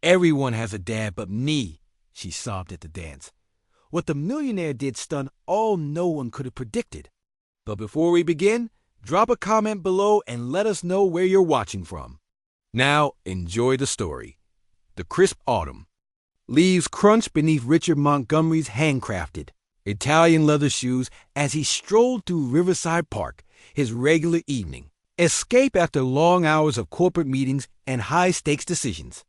Everyone has a dad but me, she sobbed at the dance. What the millionaire did stunned all no one could have predicted. But before we begin, drop a comment below and let us know where you're watching from. Now, enjoy the story. The crisp autumn. Leaves crunch beneath Richard Montgomery's handcrafted Italian leather shoes as he strolled through Riverside Park, his regular evening. Escape after long hours of corporate meetings and high-stakes decisions.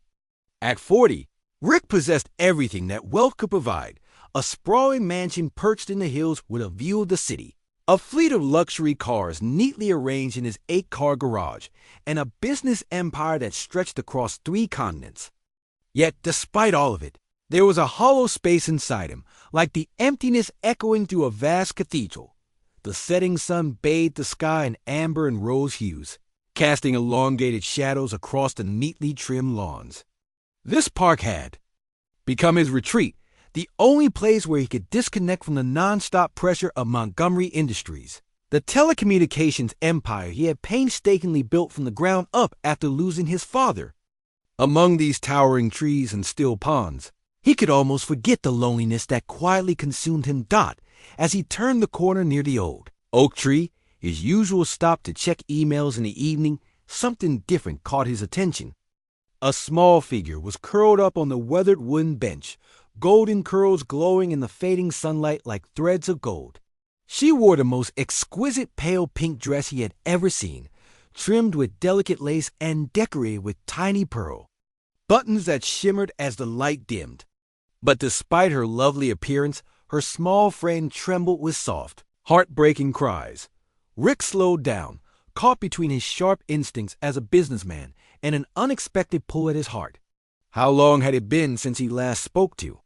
At 40, Rick possessed everything that wealth could provide. A sprawling mansion perched in the hills with a view of the city. A fleet of luxury cars neatly arranged in his 8-car garage. And a business empire that stretched across 3 continents. Yet, despite all of it, there was a hollow space inside him, like the emptiness echoing through a vast cathedral. The setting sun bathed the sky in amber and rose hues, casting elongated shadows across the neatly trimmed lawns. This park had become his retreat, the only place where he could disconnect from the non-stop pressure of Montgomery Industries, the telecommunications empire he had painstakingly built from the ground up after losing his father. Among these towering trees and still ponds, he could almost forget the loneliness that quietly consumed him. As he turned the corner near the old oak tree, his usual stop to check emails in the evening, something different caught his attention. A small figure was curled up on the weathered wooden bench, golden curls glowing in the fading sunlight like threads of gold. She wore the most exquisite pale pink dress he had ever seen, trimmed with delicate lace and decorated with tiny pearl buttons that shimmered as the light dimmed. But despite her lovely appearance, her small frame trembled with soft, heartbreaking cries. Rick slowed down, caught between his sharp instincts as a businessman and an unexpected pull at his heart. How long had it been since he last spoke to?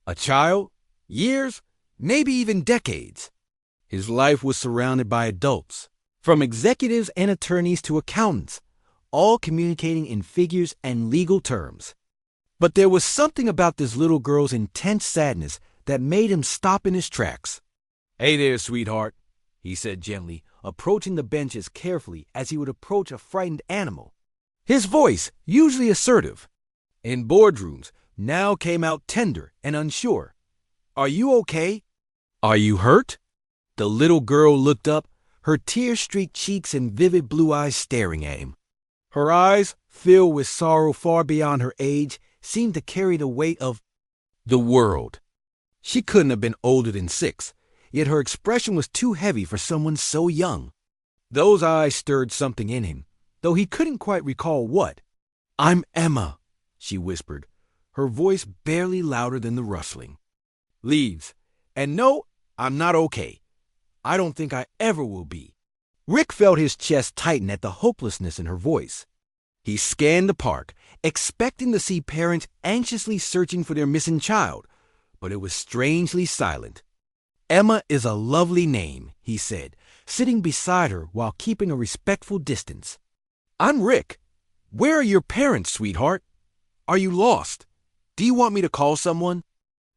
A child? Years? Maybe even decades. His life was surrounded by adults, from executives and attorneys to accountants, all communicating in figures and legal terms. But there was something about this little girl's intense sadness that made him stop in his tracks. "Hey there, sweetheart," he said gently, approaching the bench as carefully as he would approach a frightened animal. His voice, usually assertive, in boardrooms, now came out tender and unsure. "Are you okay? Are you hurt?" The little girl looked up, her tear-streaked cheeks and vivid blue eyes staring at him. Her eyes, filled with sorrow far beyond her age, seemed to carry the weight of the world. She couldn't have been older than 6, yet her expression was too heavy for someone so young. Those eyes stirred something in him, though he couldn't quite recall what. "I'm Emma," she whispered, her voice barely louder than the rustling. "Leaves. And no, I'm not okay. I don't think I ever will be." Rick felt his chest tighten at the hopelessness in her voice. He scanned the park, expecting to see parents anxiously searching for their missing child, but it was strangely silent. "Emma is a lovely name," he said, sitting beside her while keeping a respectful distance. "I'm Rick. Where are your parents, sweetheart? Are you lost? Do you want me to call someone?"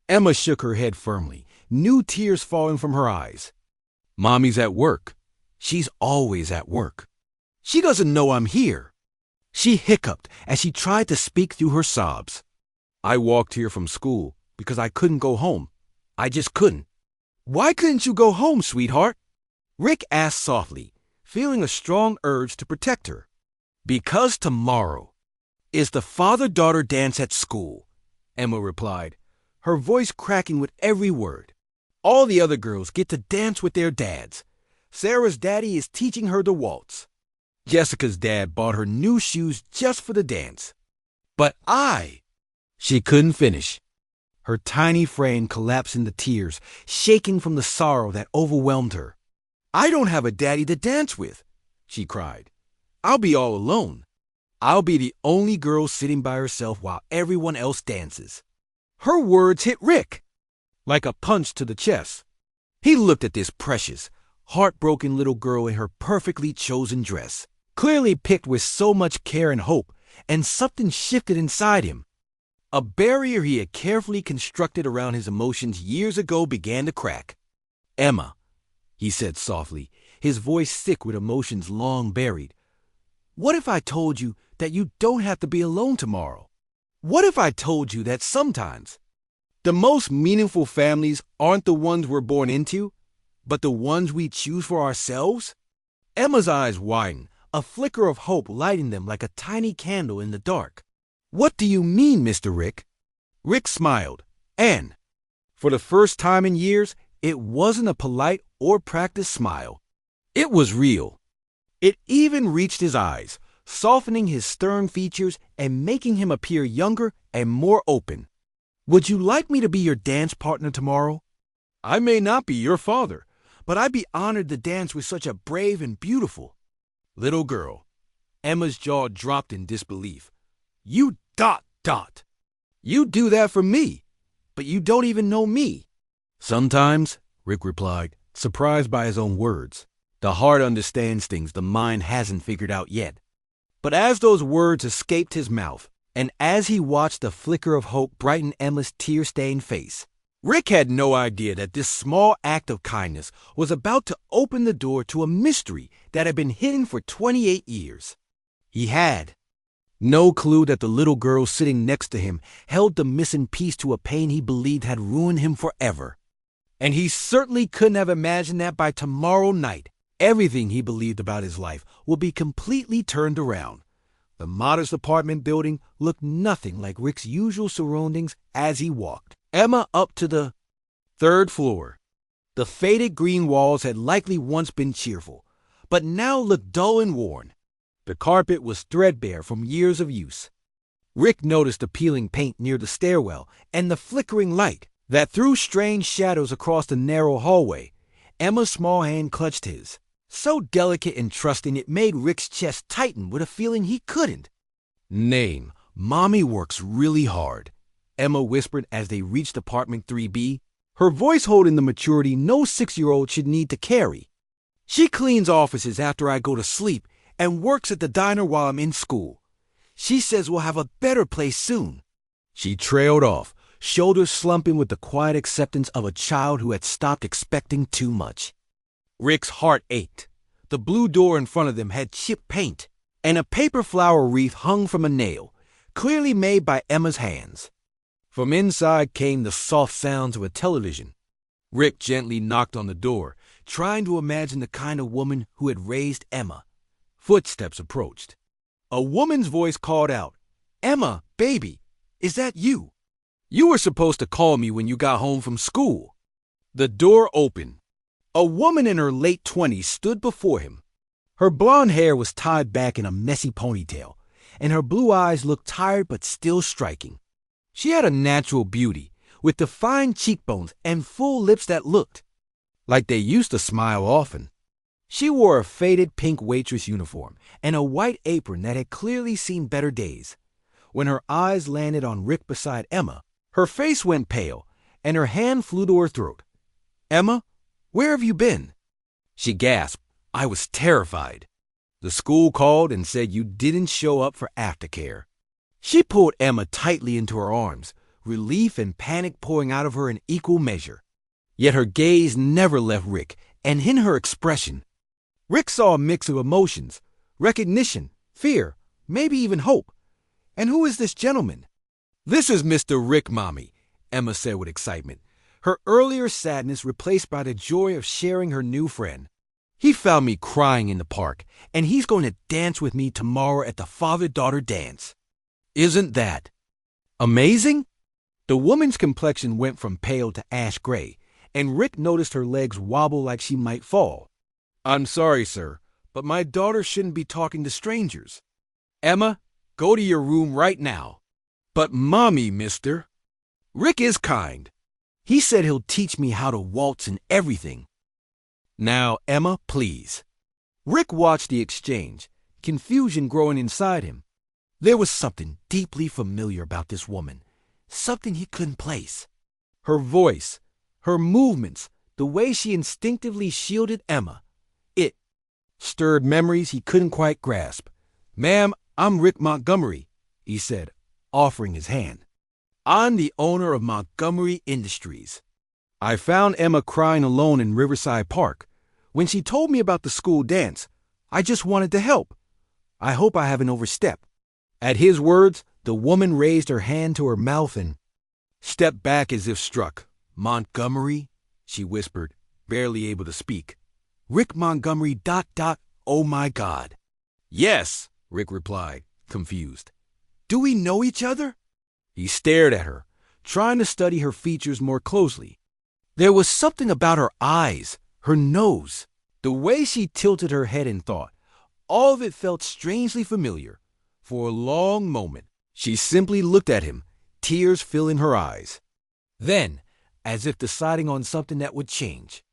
Emma shook her head firmly, new tears falling from her eyes. "Mommy's at work. She's always at work. She doesn't know I'm here." She hiccuped as she tried to speak through her sobs. "I walked here from school because I couldn't go home. I just couldn't." "Why couldn't you go home, sweetheart?" Rick asked softly, feeling a strong urge to protect her. "Because tomorrow is the father-daughter dance at school," Emma replied, her voice cracking with every word. "All the other girls get to dance with their dads. Sarah's daddy is teaching her to waltz. Jessica's dad bought her new shoes just for the dance. But She couldn't finish. Her tiny frame collapsed into tears, shaking from the sorrow that overwhelmed her. "I don't have a daddy to dance with," she cried. "I'll be all alone. I'll be the only girl sitting by herself while everyone else dances." Her words hit Rick like a punch to the chest. He looked at this precious, heartbroken little girl in her perfectly chosen dress, clearly picked with so much care and hope, and something shifted inside him. A barrier he had carefully constructed around his emotions years ago began to crack. "Emma," he said softly, his voice thick with emotions long buried, "what if I told you that you don't have to be alone tomorrow? What if I told you that sometimes the most meaningful families aren't the ones we're born into, but the ones we choose for ourselves? Emma's eyes widened, a flicker of hope lighting them like a tiny candle in the dark. What do you mean, Mr. Rick? Rick smiled, and, for the first time in years, it wasn't a polite or practiced smile. It was real. It even reached his eyes, softening his stern features and making him appear younger and more open. Would you like me to be your dance partner tomorrow? I may not be your father, but I'd be honored to dance with such a brave and beautiful little girl. Emma's jaw dropped in disbelief. You ... You do that for me, but you don't even know me. Sometimes, Rick replied, surprised by his own words. The heart understands things the mind hasn't figured out yet. But as those words escaped his mouth, and as he watched the flicker of hope brighten Emma's tear-stained face, Rick had no idea that this small act of kindness was about to open the door to a mystery that had been hidden for 28 years. He had no clue that the little girl sitting next to him held the missing piece to a pain he believed had ruined him forever. And he certainly couldn't have imagined that by tomorrow night, everything he believed about his life would be completely turned around. The modest apartment building looked nothing like Rick's usual surroundings as he walked Emma up to the 3rd floor. The faded green walls had likely once been cheerful, but now looked dull and worn. The carpet was threadbare from years of use. Rick noticed the peeling paint near the stairwell and the flickering light that threw strange shadows across the narrow hallway. Emma's small hand clutched his, so delicate and trusting it made Rick's chest tighten with a feeling he couldn't name. Mommy works really hard, Emma whispered as they reached apartment 3B, her voice holding the maturity no 6-year-old should need to carry. She cleans offices after I go to sleep and works at the diner while I'm in school. She says we'll have a better place soon. She trailed off, shoulders slumping with the quiet acceptance of a child who had stopped expecting too much. Rick's heart ached. The blue door in front of them had chipped paint, and a paper flower wreath hung from a nail, clearly made by Emma's hands. From inside came the soft sounds of a television. Rick gently knocked on the door, trying to imagine the kind of woman who had raised Emma. Footsteps approached. A woman's voice called out, "Emma, baby, is that you? You were supposed to call me when you got home from school." The door opened. A woman in her late 20s stood before him. Her blonde hair was tied back in a messy ponytail, and her blue eyes looked tired but still striking. She had a natural beauty, with defined cheekbones and full lips that looked like they used to smile often. She wore a faded pink waitress uniform and a white apron that had clearly seen better days. When her eyes landed on Rick beside Emma, her face went pale, and her hand flew to her throat. "Emma, where have you been?" She gasped. "I was terrified. The school called and said you didn't show up for aftercare." She pulled Emma tightly into her arms, relief and panic pouring out of her in equal measure. Yet her gaze never left Rick, and in her expression, Rick saw a mix of emotions, recognition, fear, maybe even hope. "And who is this gentleman?" "This is Mr. Rick, Mommy," Emma said with excitement, her earlier sadness replaced by the joy of sharing her new friend. "He found me crying in the park, and he's going to dance with me tomorrow at the father-daughter dance. Isn't that amazing?" The woman's complexion went from pale to ash gray, and Rick noticed her legs wobble like she might fall. "I'm sorry, sir, but my daughter shouldn't be talking to strangers. Emma, go to your room right now." "But Mommy, mister." "Rick is kind. He said he'll teach me how to waltz and everything. Now, Emma, please." Rick watched the exchange, confusion growing inside him. There was something deeply familiar about this woman, something he couldn't place. Her voice, her movements, the way she instinctively shielded Emma. It stirred memories he couldn't quite grasp. "Ma'am, I'm Rick Montgomery," he said, offering his hand. "I'm the owner of Montgomery Industries. I found Emma crying alone in Riverside Park. When she told me about the school dance, I just wanted to help. I hope I haven't overstepped." At his words, The woman raised her hand to her mouth and stepped back as if struck. "Montgomery?" she whispered, barely able to speak. "Rick Montgomery ... Oh my God." "Yes," Rick replied, confused. "Do we know each other?" He stared at her, trying to study her features more closely. There was something about her eyes, her nose, the way she tilted her head in thought. All of it felt strangely familiar. For a long moment, she simply looked at him, tears filling her eyes. Then, as if deciding on something that would change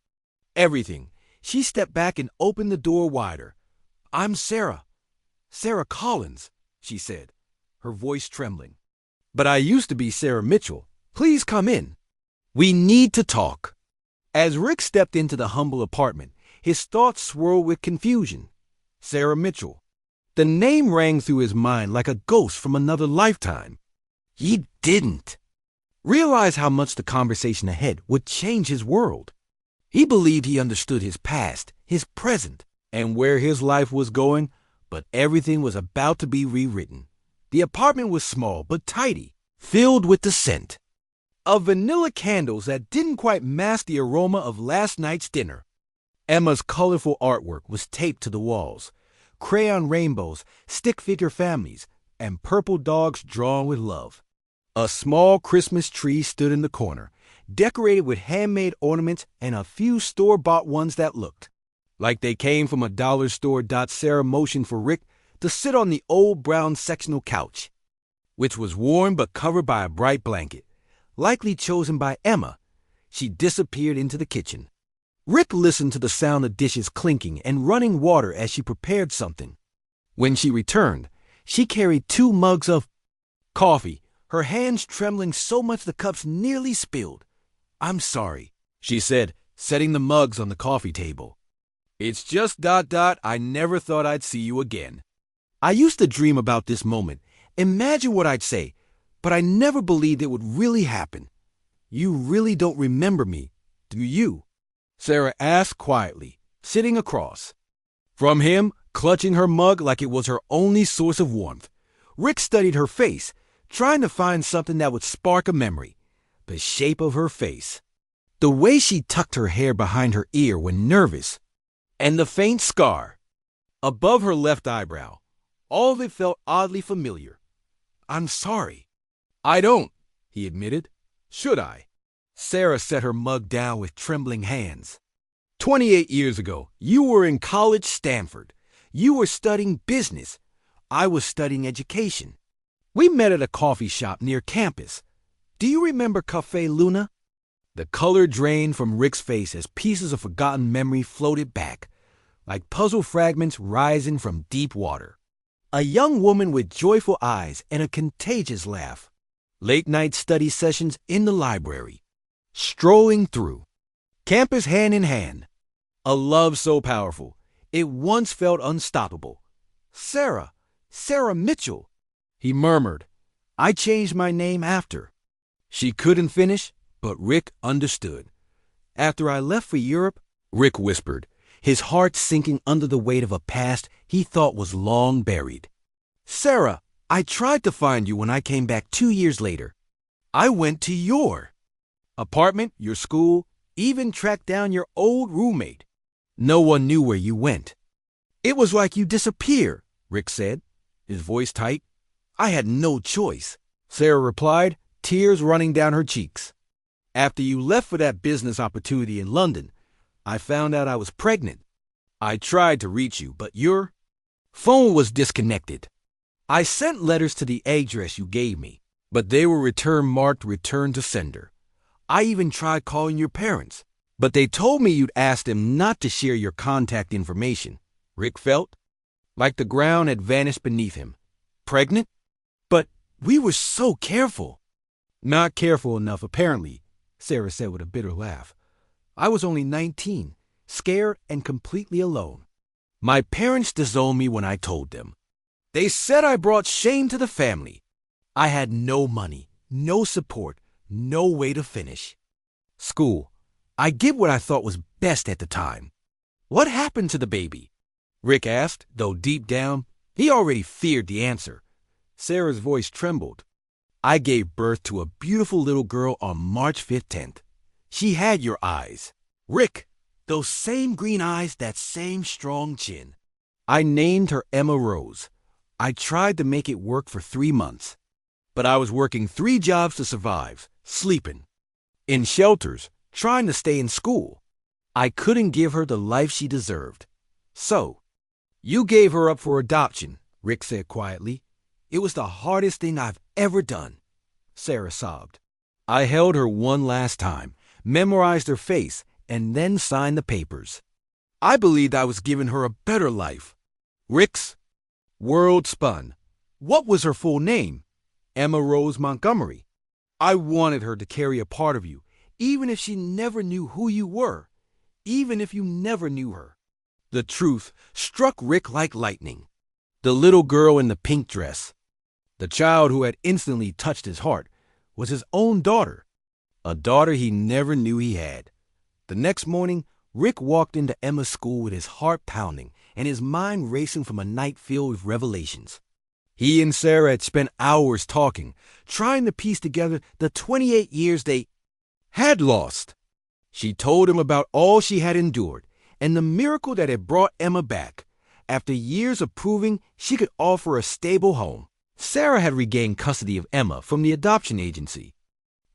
everything, she stepped back and opened the door wider. "I'm Sarah Collins," she said, her voice trembling. "But I used to be Sarah Mitchell. Please come in. We need to talk." As Rick stepped into the humble apartment, his thoughts swirled with confusion. Sarah Mitchell. The name rang through his mind like a ghost from another lifetime. He didn't realize how much the conversation ahead would change his world. He believed he understood his past, his present, and where his life was going, but everything was about to be rewritten. The apartment was small but tidy, filled with the scent of vanilla candles that didn't quite mask the aroma of last night's dinner. Emma's colorful artwork was taped to the walls. Crayon rainbows, stick figure families, and purple dogs drawn with love. A small Christmas tree stood in the corner, decorated with handmade ornaments and a few store-bought ones that looked like they came from a dollar store. Sarah motioned for Rick to sit on the old brown sectional couch, which was warm but covered by a bright blanket, likely chosen by Emma. She disappeared into the kitchen. Rick listened to the sound of dishes clinking and running water as she prepared something. When she returned, she carried 2 mugs of coffee, her hands trembling so much the cups nearly spilled. "I'm sorry," she said, setting the mugs on the coffee table. "It's just ... I never thought I'd see you again. I used to dream about this moment, imagine what I'd say, but I never believed it would really happen. You really don't remember me, do you?" Sarah asked quietly, sitting across from him, clutching her mug like it was her only source of warmth. Rick studied her face, trying to find something that would spark a memory. The shape of her face, the way she tucked her hair behind her ear when nervous, and the faint scar above her left eyebrow. All of it felt oddly familiar. "I'm sorry." "I don't," he admitted. "Should I?" Sarah set her mug down with trembling hands. 28 years ago, you were in college, Stanford. You were studying business. I was studying education. We met at a coffee shop near campus. Do you remember Café Luna? The color drained from Rick's face as pieces of forgotten memory floated back, like puzzle fragments rising from deep water. A young woman with joyful eyes and a contagious laugh. Late-night study sessions in the library. Strolling through campus hand in hand. A love so powerful, it once felt unstoppable. Sarah Mitchell," he murmured. "I changed my name after." She couldn't finish, but Rick understood. "After I left for Europe," Rick whispered, his heart sinking under the weight of a past he thought was long buried. "Sarah, I tried to find you when I came back 2 years later. I went to your apartment, your school, even tracked down your old roommate. No one knew where you went. It was like you disappeared," Rick said, his voice tight. "I had no choice," Sarah replied, tears running down her cheeks. "After you left for that business opportunity in London, I found out I was pregnant. I tried to reach you, but your phone was disconnected. I sent letters to the address you gave me, but they were marked return to sender. I even tried calling your parents, but they told me you'd asked them not to share your contact information." Rick felt like the ground had vanished beneath him. "Pregnant? But we were so careful." "Not careful enough, apparently," Sarah said with a bitter laugh. "I was only 19, scared and completely alone. My parents disowned me when I told them. They said I brought shame to the family. I had no money, no support, no way to finish school. I did what I thought was best at the time." "What happened to the baby?" Rick asked, though deep down, he already feared the answer. Sarah's voice trembled. "I gave birth to a beautiful little girl on March 15th. She had your eyes. Rick, those same green eyes, that same strong chin. I named her Emma Rose. I tried to make it work for 3 months. But I was working 3 jobs to survive, sleeping, in shelters, trying to stay in school. I couldn't give her the life she deserved. So, you gave her up for adoption," Rick said quietly. "It was the hardest thing I've ever done." Sarah sobbed. "I held her one last time, memorized her face, and then signed the papers. I believed I was giving her a better life." Rick's world spun. What was her full name? Emma Rose Montgomery. I wanted her to carry a part of you, even if she never knew who you were, even if you never knew her. The truth struck Rick like lightning. The little girl in the pink dress, the child who had instantly touched his heart, was his own daughter, a daughter he never knew he had. The next morning, Rick walked into Emma's school with his heart pounding and his mind racing from a night filled with revelations. He and Sarah had spent hours talking, trying to piece together the 28 years they had lost. She told him about all she had endured and the miracle that had brought Emma back. After years of proving she could offer a stable home, Sarah had regained custody of Emma from the adoption agency.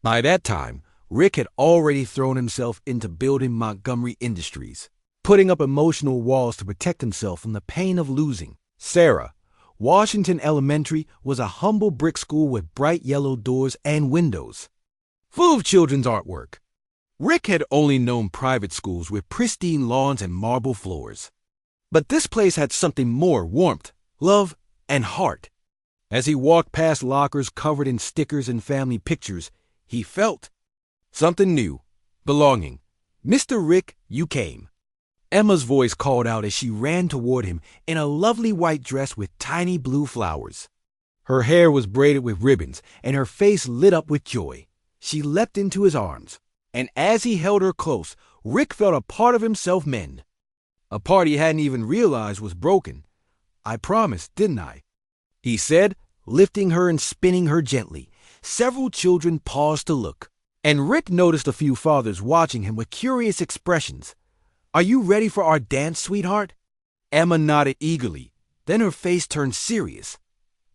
By that time, Rick had already thrown himself into building Montgomery Industries, putting up emotional walls to protect himself from the pain of losing. Sarah, Washington Elementary, was a humble brick school with bright yellow doors and windows, full of children's artwork. Rick had only known private schools with pristine lawns and marble floors. But this place had something more: warmth, love, and heart. As he walked past lockers covered in stickers and family pictures, he felt something new, belonging. "Mr. Rick, you came." Emma's voice called out as she ran toward him in a lovely white dress with tiny blue flowers. Her hair was braided with ribbons, and her face lit up with joy. She leapt into his arms, and as he held her close, Rick felt a part of himself mend. A part he hadn't even realized was broken. "I promised, didn't I?" he said, lifting her and spinning her gently. Several children paused to look, and Rick noticed a few fathers watching him with curious expressions. "Are you ready for our dance, sweetheart?" Emma nodded eagerly. Then her face turned serious.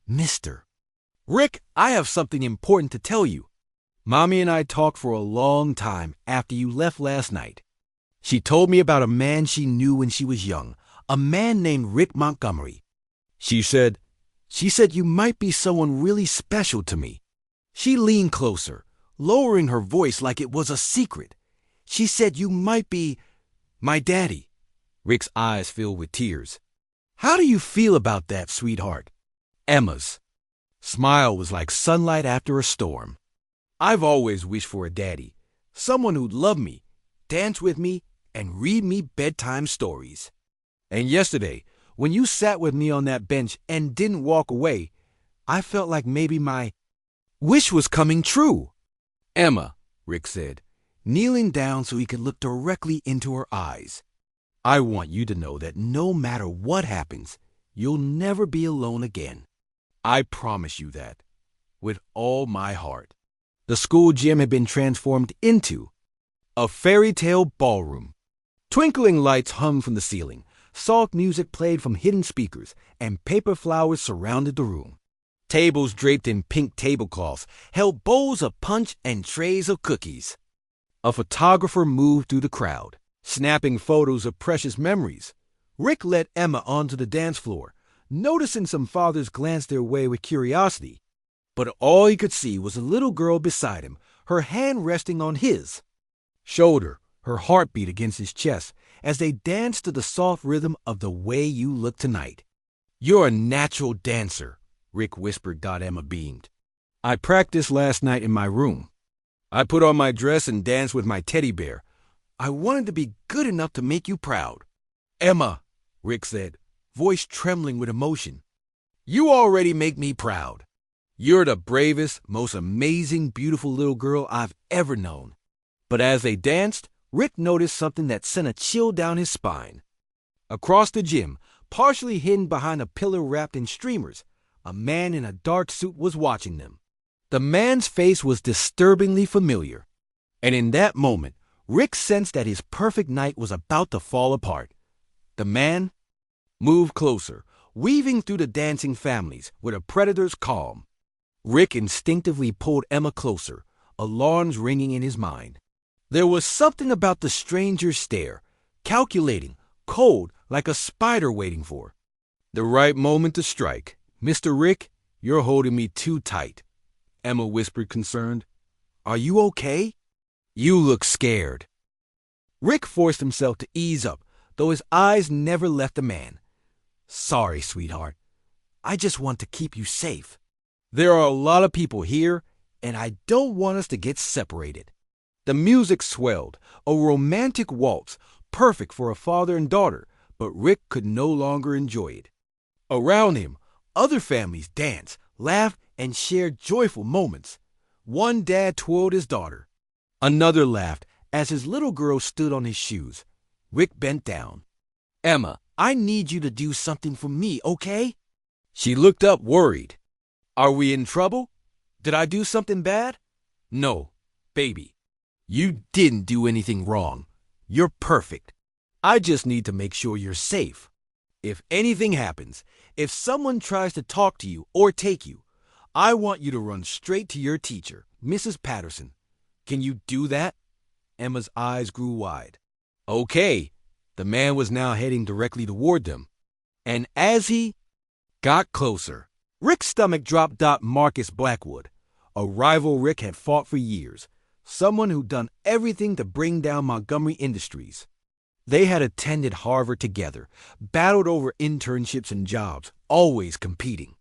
"Mister Rick, I have something important to tell you. Mommy and I talked for a long time after you left last night. She told me about a man she knew when she was young, a man named Rick Montgomery. She said you might be someone really special to me." She leaned closer, lowering her voice like it was a secret. "She said you might be my daddy." Rick's eyes filled with tears. "How do you feel about that, sweetheart?" Emma's smile was like sunlight after a storm. "I've always wished for a daddy, someone who'd love me, dance with me, and read me bedtime stories. And yesterday, when you sat with me on that bench and didn't walk away, I felt like maybe my wish was coming true." "Emma," Rick said, kneeling down so he could look directly into her eyes, "I want you to know that no matter what happens, you'll never be alone again. I promise you that, with all my heart." The school gym had been transformed into a fairy tale ballroom. Twinkling lights hung from the ceiling, soft music played from hidden speakers, and paper flowers surrounded the room. Tables draped in pink tablecloths held bowls of punch and trays of cookies. A photographer moved through the crowd, snapping photos of precious memories. Rick led Emma onto the dance floor, noticing some fathers glance their way with curiosity. But all he could see was a little girl beside him, her hand resting on his shoulder, her heartbeat against his chest, as they danced to the soft rhythm of "The Way You Look Tonight." "You're a natural dancer," Rick whispered. Emma beamed. "I practiced last night in my room. I put on my dress and danced with my teddy bear. I wanted to be good enough to make you proud." "Emma," Rick said, voice trembling with emotion, "you already make me proud. You're the bravest, most amazing, beautiful little girl I've ever known." But as they danced, Rick noticed something that sent a chill down his spine. Across the gym, partially hidden behind a pillar wrapped in streamers, A man in a dark suit was watching them. The man's face was disturbingly familiar. And in that moment, Rick sensed that his perfect night was about to fall apart. The man moved closer, weaving through the dancing families with a predator's calm. Rick instinctively pulled Emma closer, alarms ringing in his mind. There was something about the stranger's stare, calculating, cold, like a spider waiting for the right moment to strike. "Mr. Rick, you're holding me too tight," Emma whispered, concerned. "Are you okay? You look scared." Rick forced himself to ease up, though his eyes never left the man. "Sorry, sweetheart. I just want to keep you safe. There are a lot of people here, and I don't want us to get separated." The music swelled, a romantic waltz, perfect for a father and daughter, but Rick could no longer enjoy it. Around him, other families danced, laughed, and shared joyful moments. One dad twirled his daughter. Another laughed as his little girl stood on his shoes. Rick bent down. "Emma, I need you to do something for me, okay?" She looked up, worried. "Are we in trouble? Did I do something bad?" "No, baby. You didn't do anything wrong. You're perfect. I just need to make sure you're safe. If anything happens, if someone tries to talk to you or take you, I want you to run straight to your teacher, Mrs. Patterson. Can you do that?" Emma's eyes grew wide. "Okay." The man was now heading directly toward them. And as he got closer, Rick's stomach dropped. Marcus Blackwood, a rival Rick had fought for years, someone who'd done everything to bring down Montgomery Industries. They had attended Harvard together, battled over internships and jobs, always competing.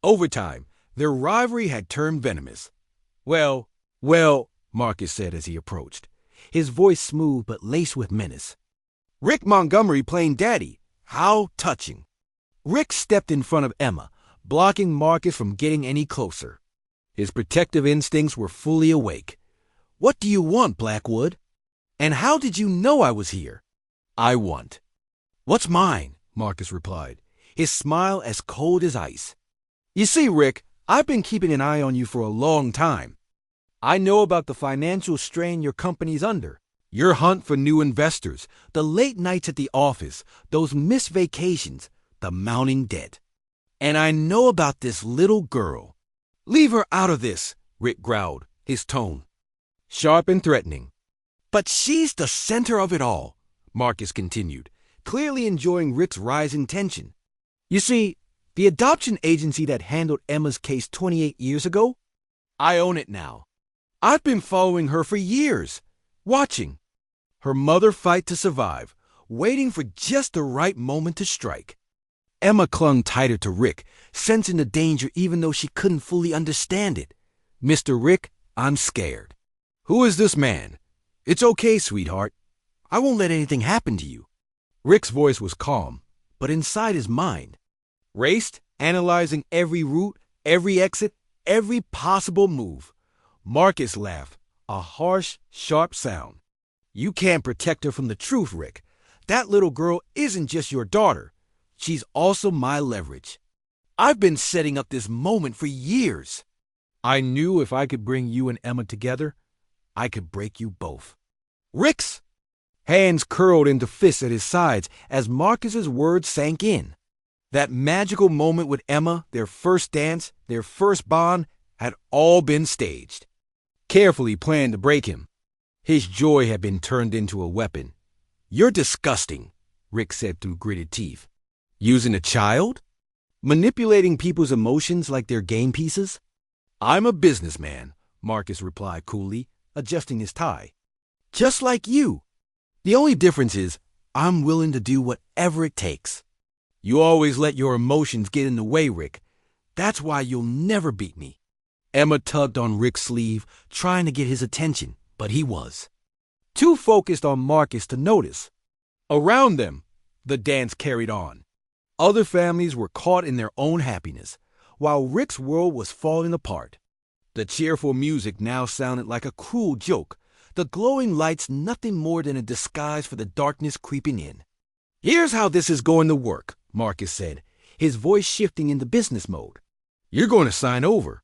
Over time, their rivalry had turned venomous. Well, Marcus said as he approached, his voice smooth but laced with menace. "Rick Montgomery playing daddy. How touching." Rick stepped in front of Emma, blocking Marcus from getting any closer. His protective instincts were fully awake. "What do you want, Blackwood? And how did you know I was here?" "I want what's mine," Marcus replied, his smile as cold as ice. "You see, Rick, I've been keeping an eye on you for a long time. I know about the financial strain your company's under, your hunt for new investors, the late nights at the office, those missed vacations, the mounting debt. And I know about this little girl." "Leave her out of this," Rick growled, his tone sharp and threatening. "But she's the center of it all," Marcus continued, clearly enjoying Rick's rising tension. "You see, the adoption agency that handled Emma's case 28 years ago, I own it now. I've been following her for years, watching her mother fight to survive, waiting for just the right moment to strike." Emma clung tighter to Rick, sensing the danger even though she couldn't fully understand it. "Mr. Rick, I'm scared." "Who is this man?" "It's okay, sweetheart. I won't let anything happen to you." Rick's voice was calm, but inside his mind raced, analyzing every route, every exit, every possible move. Marcus laughed, a harsh, sharp sound. "You can't protect her from the truth, Rick. That little girl isn't just your daughter. She's also my leverage. I've been setting up this moment for years. I knew if I could bring you and Emma together, I could break you both." Rick's hands curled into fists at his sides as Marcus's words sank in. That magical moment with Emma, their first dance, their first bond, had all been staged, carefully planned to break him. His joy had been turned into a weapon. "You're disgusting," Rick said through gritted teeth. "Using a child? Manipulating people's emotions like they're game pieces?" "I'm a businessman," Marcus replied coolly, adjusting his tie. "Just like you. The only difference is I'm willing to do whatever it takes." "You always let your emotions get in the way, Rick. That's why you'll never beat me." Emma tugged on Rick's sleeve, trying to get his attention, but he was too focused on Marcus to notice. Around them, the dance carried on. Other families were caught in their own happiness, while Rick's world was falling apart. The cheerful music now sounded like a cruel joke, the glowing lights nothing more than a disguise for the darkness creeping in. "Here's how this is going to work," Marcus said, his voice shifting into business mode. You're going to sign over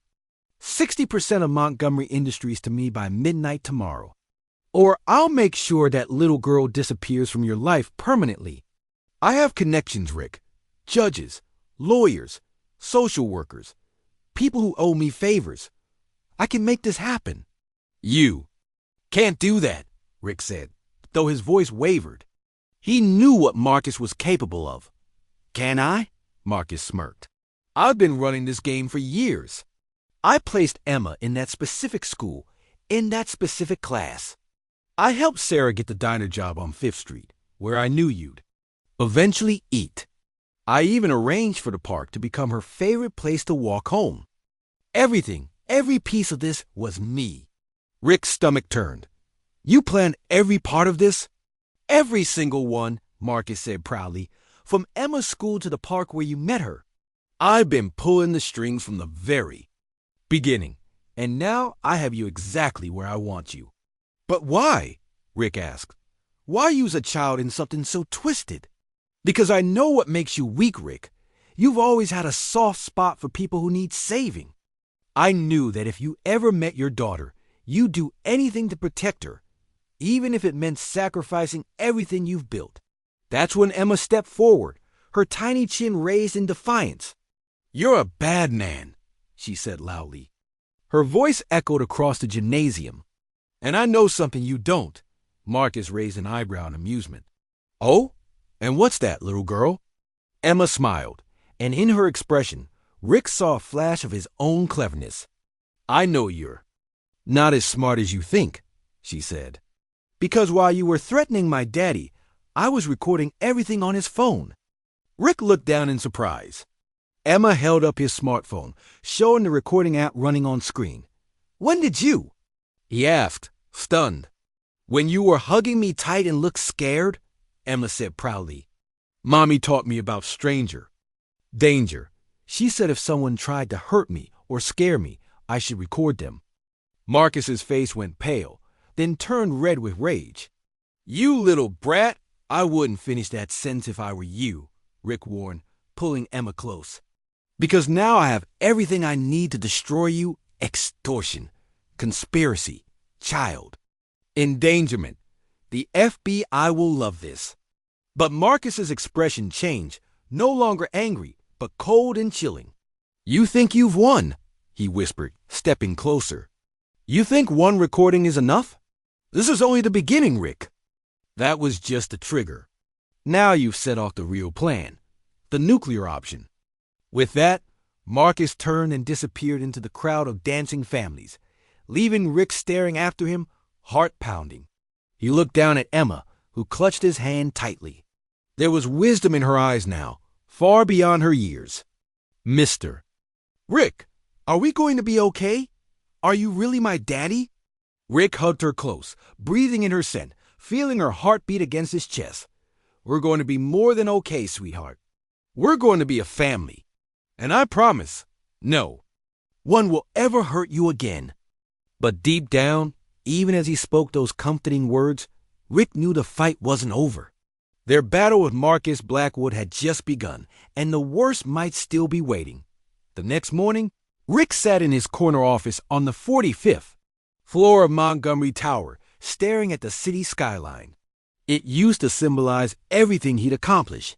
60% of Montgomery Industries to me by midnight tomorrow. Or I'll make sure that little girl disappears from your life permanently. I have connections, Rick. Judges, lawyers, social workers, people who owe me favors. I can make this happen. You can't do that, Rick said, though his voice wavered. He knew what Marcus was capable of. Can I? Marcus smirked. I've been running this game for years. I placed Emma in that specific school, in that specific class. I helped Sarah get the diner job on 5th Street, where I knew you'd eventually eat. I even arranged for the park to become her favorite place to walk home. Everything, every piece of this was me. Rick's stomach turned. You planned every part of this? Every single one, Marcus said proudly, from Emma's school to the park where you met her. I've been pulling the strings from the very beginning, and now I have you exactly where I want you. But why? Rick asked. Why use a child in something so twisted? Because I know what makes you weak, Rick. You've always had a soft spot for people who need saving. I knew that if you ever met your daughter, you'd do anything to protect her, even if it meant sacrificing everything you've built. That's when Emma stepped forward, her tiny chin raised in defiance. You're a bad man, she said loudly. Her voice echoed across the gymnasium. And I know something you don't. Marcus raised an eyebrow in amusement. Oh? And what's that, little girl? Emma smiled, and in her expression, Rick saw a flash of his own cleverness. I know you're not as smart as you think, she said. Because while you were threatening my daddy, I was recording everything on his phone. Rick looked down in surprise. Emma held up his smartphone, showing the recording app running on screen. When did you? He asked, stunned. When you were hugging me tight and looked scared, Emma said proudly. Mommy taught me about danger. She said if someone tried to hurt me or scare me, I should record them. Marcus's face went pale, then turned red with rage. You little brat! I wouldn't finish that sentence if I were you, Rick warned, pulling Emma close. Because now I have everything I need to destroy you: extortion, conspiracy, child endangerment. The FBI will love this. But Marcus's expression changed, no longer angry, but cold and chilling. You think you've won, he whispered, stepping closer. You think one recording is enough? This is only the beginning, Rick. That was just the trigger. Now you've set off the real plan, the nuclear option. With that, Marcus turned and disappeared into the crowd of dancing families, leaving Rick staring after him, heart pounding. He looked down at Emma, who clutched his hand tightly. There was wisdom in her eyes now, far beyond her years. Mr. Rick, are we going to be okay? Are you really my daddy? Rick hugged her close, breathing in her scent, feeling her heartbeat against his chest. We're going to be more than okay, sweetheart. We're going to be a family. And I promise, no one will ever hurt you again. But deep down, even as he spoke those comforting words, Rick knew the fight wasn't over. Their battle with Marcus Blackwood had just begun, and the worst might still be waiting. The next morning, Rick sat in his corner office on the 45th floor of Montgomery Tower, staring at the city skyline. It used to symbolize everything he'd accomplished.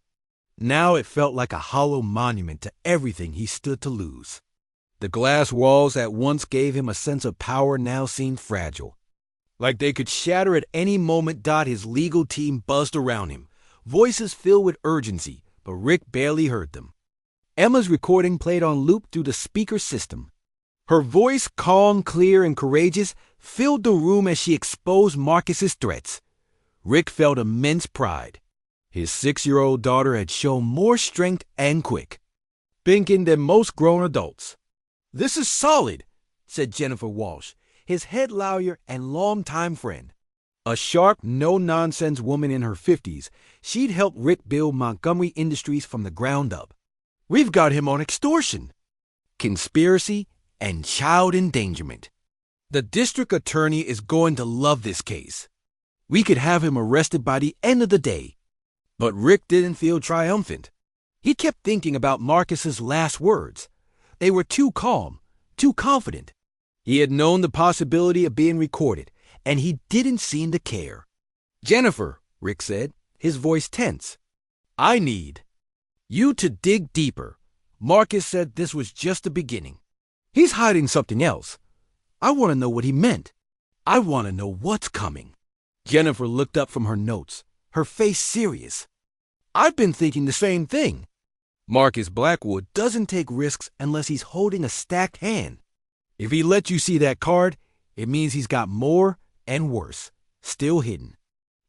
Now it felt like a hollow monument to everything he stood to lose. The glass walls that once gave him a sense of power now seemed fragile. Like they could shatter at any moment. His legal team buzzed around him, voices filled with urgency, but Rick barely heard them. Emma's recording played on loop through the speaker system. Her voice, calm, clear, and courageous, filled the room as she exposed Marcus's threats. Rick felt immense pride. His 6-year-old daughter had shown more strength and quick thinking than most grown adults. This is solid, said Jennifer Walsh, his head lawyer and longtime friend. A sharp, no-nonsense woman in her 50s, she'd helped Rick build Montgomery Industries from the ground up. We've got him on extortion, conspiracy, and child endangerment. The district attorney is going to love this case. We could have him arrested by the end of the day. But Rick didn't feel triumphant. He kept thinking about Marcus's last words. They were too calm, too confident. He had known the possibility of being recorded, and he didn't seem to care. "Jennifer," Rick said, his voice tense, "I need you to dig deeper." Marcus said this was just the beginning. "He's hiding something else. I want to know what he meant. I want to know what's coming." Jennifer looked up from her notes, her face serious. "I've been thinking the same thing. Marcus Blackwood doesn't take risks unless he's holding a stacked hand. If he lets you see that card, it means he's got more and worse, still hidden."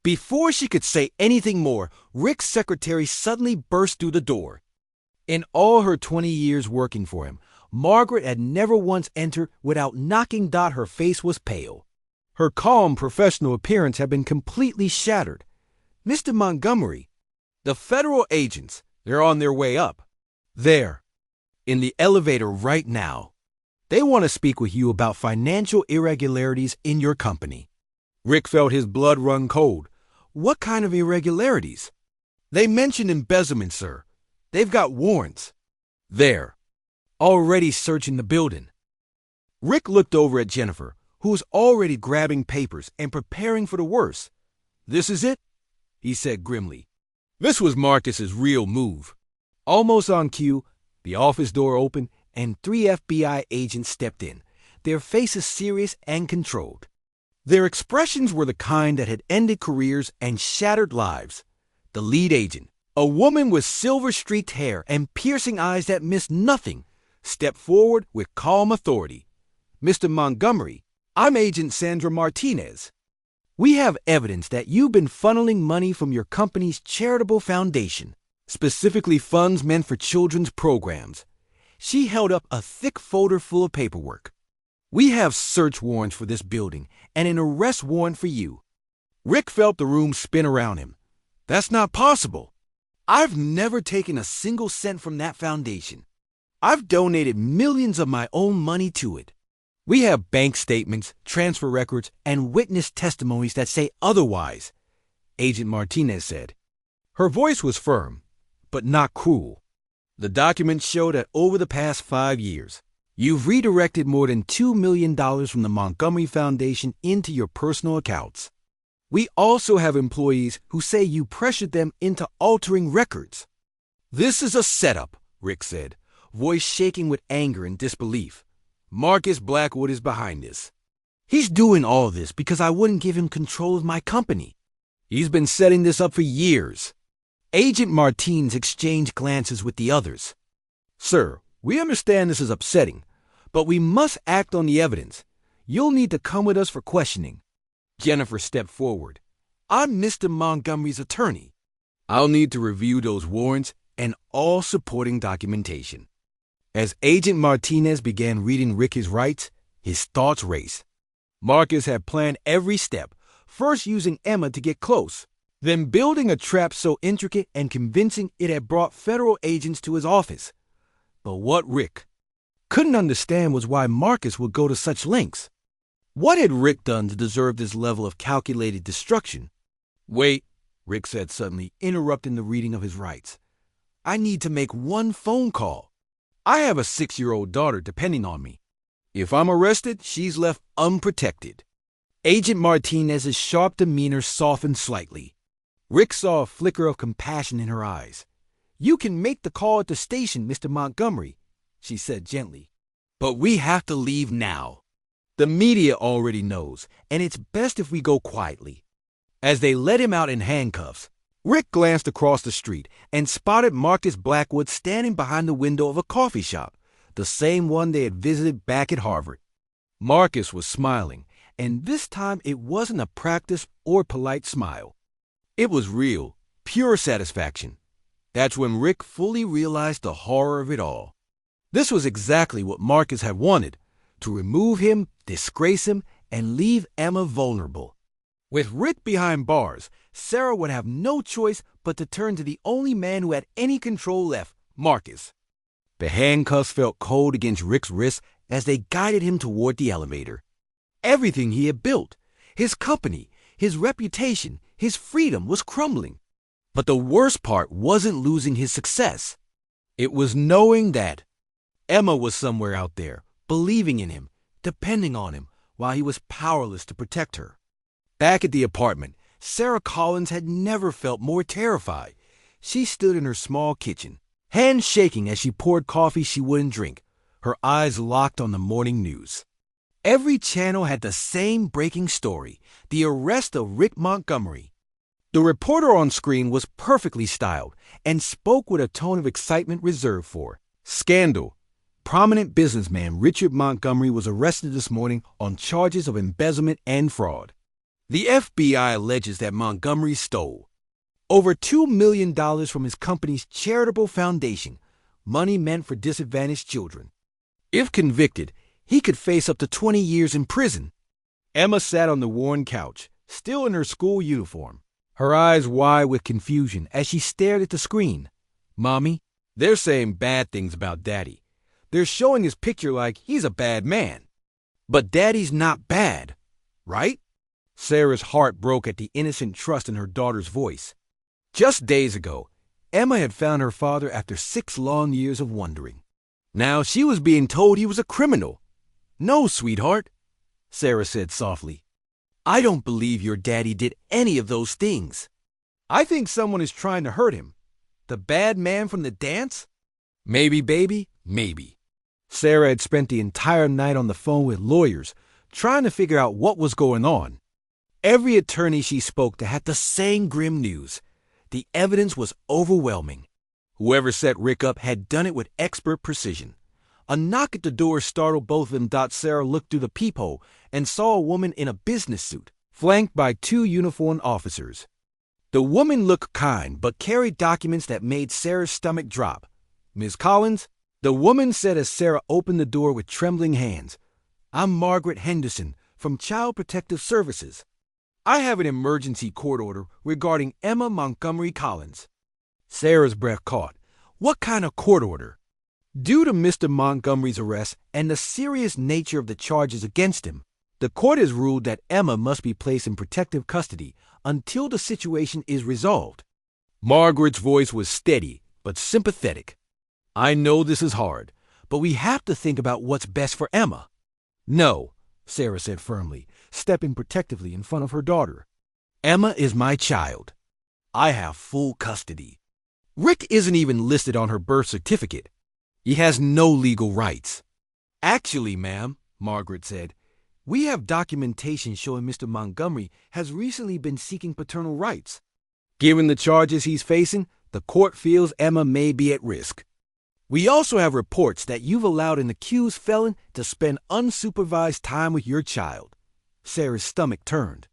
Before she could say anything more, Rick's secretary suddenly burst through the door. In all her 20 years working for him, Margaret had never once entered without knocking. Her face was pale. Her calm professional appearance had been completely shattered. "Mr. Montgomery, the federal agents, they're on their way up. There, in the elevator right now. They want to speak with you about financial irregularities in your company." Rick felt his blood run cold. "What kind of irregularities?" "They mentioned embezzlement, sir. They've got warrants. There, already searching the building." Rick looked over at Jennifer, who was already grabbing papers and preparing for the worst. "This is it?" he said grimly. This was Marcus's real move. Almost on cue, the office door opened and 3 FBI agents stepped in, their faces serious and controlled. Their expressions were the kind that had ended careers and shattered lives. The lead agent, a woman with silver-streaked hair and piercing eyes that missed nothing, stepped forward with calm authority. "Mr. Montgomery, I'm Agent Sandra Martinez. We have evidence that you've been funneling money from your company's charitable foundation, specifically funds meant for children's programs." She held up a thick folder full of paperwork. "We have search warrants for this building and an arrest warrant for you." Rick felt the room spin around him. "That's not possible. I've never taken a single cent from that foundation. I've donated millions of my own money to it. We have bank statements, transfer records, and witness testimonies that say otherwise," Agent Martinez said. Her voice was firm, but not cruel. "The documents show that over the past 5 years, you've redirected more than $2 million from the Montgomery Foundation into your personal accounts. We also have employees who say you pressured them into altering records." "This is a setup," Rick said, voice shaking with anger and disbelief. "Marcus Blackwood is behind this. He's doing all this because I wouldn't give him control of my company. He's been setting this up for years." Agent Martinez exchanged glances with the others. "Sir, we understand this is upsetting, but we must act on the evidence. You'll need to come with us for questioning." Jennifer stepped forward. "I'm Mr. Montgomery's attorney. I'll need to review those warrants and all supporting documentation." As Agent Martinez began reading Rick his rights, his thoughts raced. Marcus had planned every step, first using Emma to get close, then building a trap so intricate and convincing it had brought federal agents to his office. But what Rick couldn't understand was why Marcus would go to such lengths. What had Rick done to deserve this level of calculated destruction? "Wait," Rick said suddenly, interrupting the reading of his rights. "I need to make one phone call. I have a 6-year-old daughter depending on me. If I'm arrested, she's left unprotected." Agent Martinez's sharp demeanor softened slightly. Rick saw a flicker of compassion in her eyes. "You can make the call at the station, Mr. Montgomery," she said gently. "But we have to leave now. The media already knows, and it's best if we go quietly." As they let him out in handcuffs, Rick glanced across the street and spotted Marcus Blackwood standing behind the window of a coffee shop, the same one they had visited back at Harvard. Marcus was smiling, and this time it wasn't a practiced or polite smile. It was real, pure satisfaction. That's when Rick fully realized the horror of it all. This was exactly what Marcus had wanted, to remove him, disgrace him, and leave Emma vulnerable. With Rick behind bars, Sarah would have no choice but to turn to the only man who had any control left, Marcus. The handcuffs felt cold against Rick's wrists as they guided him toward the elevator. Everything he had built, his company, his reputation, his freedom was crumbling. But the worst part wasn't losing his success. It was knowing that Emma was somewhere out there, believing in him, depending on him, while he was powerless to protect her. Back at the apartment, Sarah Collins had never felt more terrified. She stood in her small kitchen, hands shaking as she poured coffee she wouldn't drink, her eyes locked on the morning news. Every channel had the same breaking story: the arrest of Rick Montgomery. The reporter on screen was perfectly styled and spoke with a tone of excitement reserved for scandal. Prominent businessman Richard Montgomery was arrested this morning on charges of embezzlement and fraud. The FBI alleges that Montgomery stole over $2 million from his company's charitable foundation, money meant for disadvantaged children. If convicted, he could face up to 20 years in prison. Emma sat on the worn couch, still in her school uniform, her eyes wide with confusion as she stared at the screen. "Mommy, they're saying bad things about Daddy. They're showing his picture like he's a bad man. But Daddy's not bad, right?" Sarah's heart broke at the innocent trust in her daughter's voice. Just days ago, Emma had found her father after 6 long years of wandering. Now she was being told he was a criminal. "No, sweetheart," Sarah said softly. "I don't believe your daddy did any of those things. I think someone is trying to hurt him. The bad man from the dance? Maybe, baby, maybe." Sarah had spent the entire night on the phone with lawyers, trying to figure out what was going on. Every attorney she spoke to had the same grim news. The evidence was overwhelming. Whoever set Rick up had done it with expert precision. A knock at the door startled both of them. Sarah looked through the peephole and saw a woman in a business suit, flanked by 2 uniformed officers. The woman looked kind, but carried documents that made Sarah's stomach drop. "Miss Collins," the woman said as Sarah opened the door with trembling hands, "I'm Margaret Henderson from Child Protective Services. I have an emergency court order regarding Emma Montgomery Collins." Sarah's breath caught. What kind of court order? Due to Mr. Montgomery's arrest and the serious nature of the charges against him, the court has ruled that Emma must be placed in protective custody until the situation is resolved. Margaret's voice was steady but sympathetic. "I know this is hard, but we have to think about what's best for Emma." "No," Sarah said firmly, stepping protectively in front of her daughter. "Emma is my child. I have full custody. Rick isn't even listed on her birth certificate. He has no legal rights." "Actually, ma'am," Margaret said, "we have documentation showing Mr. Montgomery has recently been seeking paternal rights. Given the charges he's facing, the court feels Emma may be at risk. We also have reports that you've allowed an accused felon to spend unsupervised time with your child." Sarah's stomach turned.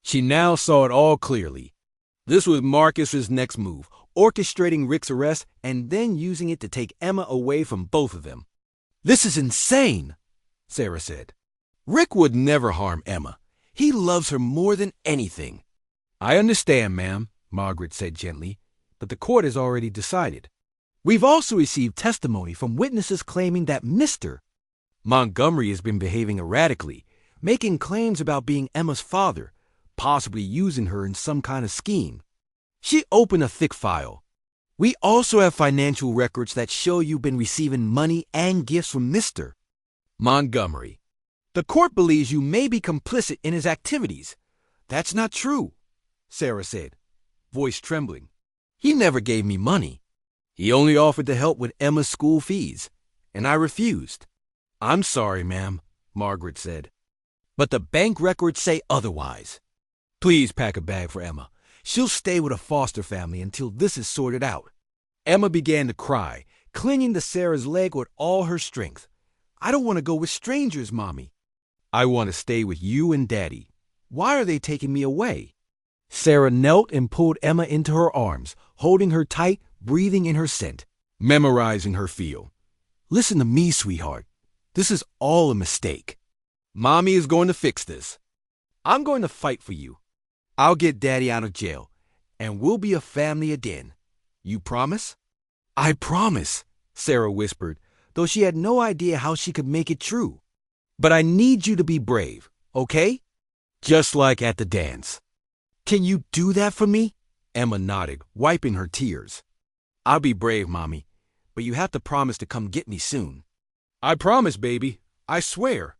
She now saw it all clearly. This was Marcus's next move, orchestrating Rick's arrest and then using it to take Emma away from both of them. "This is insane," Sarah said. "Rick would never harm Emma. He loves her more than anything." "I understand, ma'am," Margaret said gently, "but the court has already decided. We've also received testimony from witnesses claiming that Mr. Montgomery has been behaving erratically, making claims about being Emma's father, possibly using her in some kind of scheme." She opened a thick file. "We also have financial records that show you've been receiving money and gifts from Mr. Montgomery. The court believes you may be complicit in his activities." "That's not true," Sarah said, voice trembling. "He never gave me money. He only offered to help with Emma's school fees, and I refused." "I'm sorry, ma'am," Margaret said, "but the bank records say otherwise. Please pack a bag for Emma. She'll stay with a foster family until this is sorted out." Emma began to cry, clinging to Sarah's leg with all her strength. "I don't want to go with strangers, Mommy. I want to stay with you and Daddy. Why are they taking me away?" Sarah knelt and pulled Emma into her arms, holding her tight, breathing in her scent, memorizing her feel. "Listen to me, sweetheart. This is all a mistake. Mommy is going to fix this. I'm going to fight for you. I'll get Daddy out of jail, and we'll be a family again. You promise?" "I promise," Sarah whispered, though she had no idea how she could make it true. "But I need you to be brave, okay? Just like at the dance." "Can you do that for me?" Emma nodded, wiping her tears. "I'll be brave, Mommy, but you have to promise to come get me soon." I promise, baby. I swear.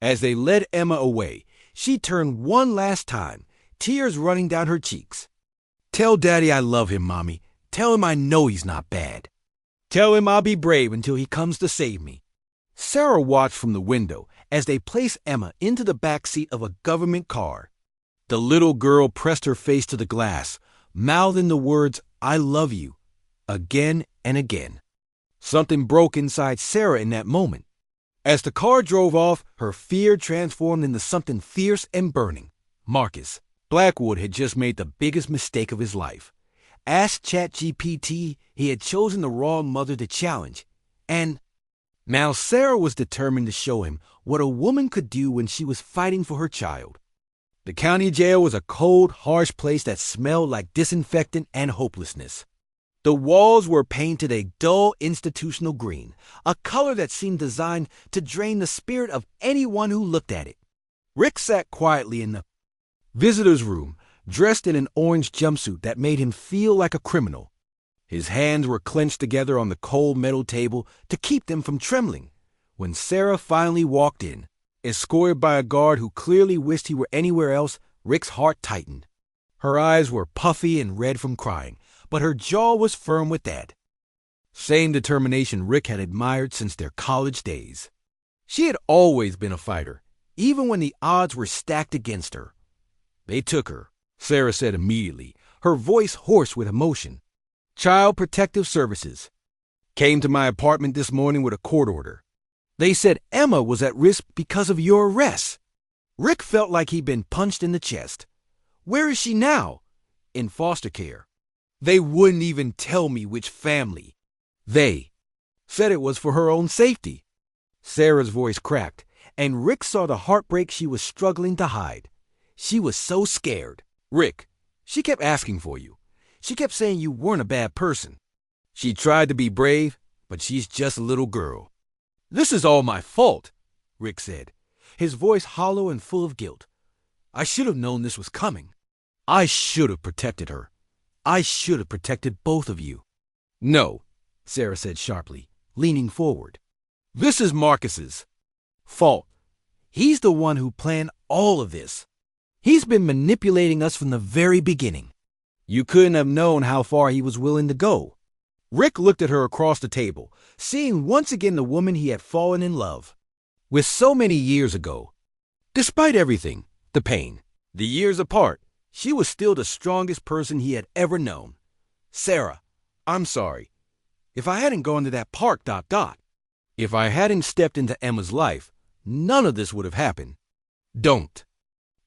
As they led Emma away, she turned one last time, tears running down her cheeks. Tell Daddy I love him, Mommy. Tell him I know he's not bad. Tell him I'll be brave until he comes to save me. Sarah watched from the window as they placed Emma into the back seat of a government car. The little girl pressed her face to the glass, mouthing the words, I love you, again and again. Something broke inside Sarah in that moment. As the car drove off, her fear transformed into something fierce and burning. Marcus Blackwood had just made the biggest mistake of his life. Asked ChatGPT, he had chosen the wrong mother to challenge. And now Sarah was determined to show him what a woman could do when she was fighting for her child. The county jail was a cold, harsh place that smelled like disinfectant and hopelessness. The walls were painted a dull institutional green, a color that seemed designed to drain the spirit of anyone who looked at it. Rick sat quietly in the visitor's room, dressed in an orange jumpsuit that made him feel like a criminal. His hands were clenched together on the cold metal table to keep them from trembling. When Sarah finally walked in, escorted by a guard who clearly wished he were anywhere else, Rick's heart tightened. Her eyes were puffy and red from crying, but her jaw was firm with that same determination Rick had admired since their college days. She had always been a fighter, even when the odds were stacked against her. They took her, Sarah said immediately, her voice hoarse with emotion. Child Protective Services came to my apartment this morning with a court order. They said Emma was at risk because of your arrest. Rick felt like he'd been punched in the chest. Where is she now? In foster care. They wouldn't even tell me which family. They said it was for her own safety. Sarah's voice cracked, and Rick saw the heartbreak she was struggling to hide. She was so scared. Rick, she kept asking for you. She kept saying you weren't a bad person. She tried to be brave, but she's just a little girl. This is all my fault, Rick said, his voice hollow and full of guilt. I should have known this was coming. I should have protected her. I should have protected both of you. No, Sarah said sharply, leaning forward. This is Marcus's fault. He's the one who planned all of this. He's been manipulating us from the very beginning. You couldn't have known how far he was willing to go. Rick looked at her across the table, seeing once again the woman he had fallen in love with so many years ago. Despite everything, the pain, the years apart, she was still the strongest person he had ever known. Sarah, I'm sorry. If I hadn't gone to that park, if I hadn't stepped into Emma's life, none of this would have happened. Don't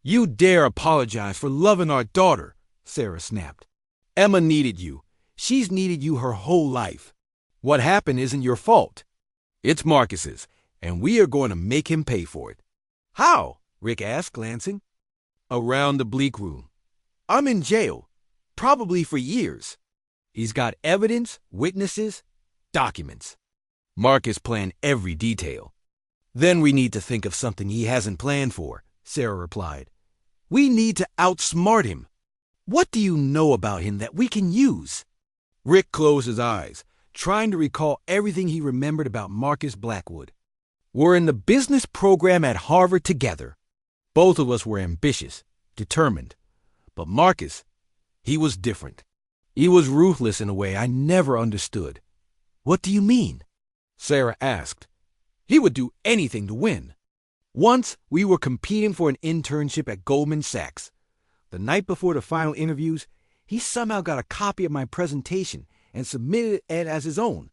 you dare apologize for loving our daughter, Sarah snapped. Emma needed you. She's needed you her whole life. What happened isn't your fault. It's Marcus's, and we are going to make him pay for it. How? Rick asked, glancing around the bleak room. I'm in jail, probably for years. He's got evidence, witnesses, documents. Marcus planned every detail. Then we need to think of something he hasn't planned for, Sarah replied. We need to outsmart him. What do you know about him that we can use? Rick closed his eyes, trying to recall everything he remembered about Marcus Blackwood. We're in the business program at Harvard together. Both of us were ambitious, determined. But Marcus, he was different. He was ruthless in a way I never understood. What do you mean? Sarah asked. He would do anything to win. Once, we were competing for an internship at Goldman Sachs. The night before the final interviews, he somehow got a copy of my presentation and submitted it as his own.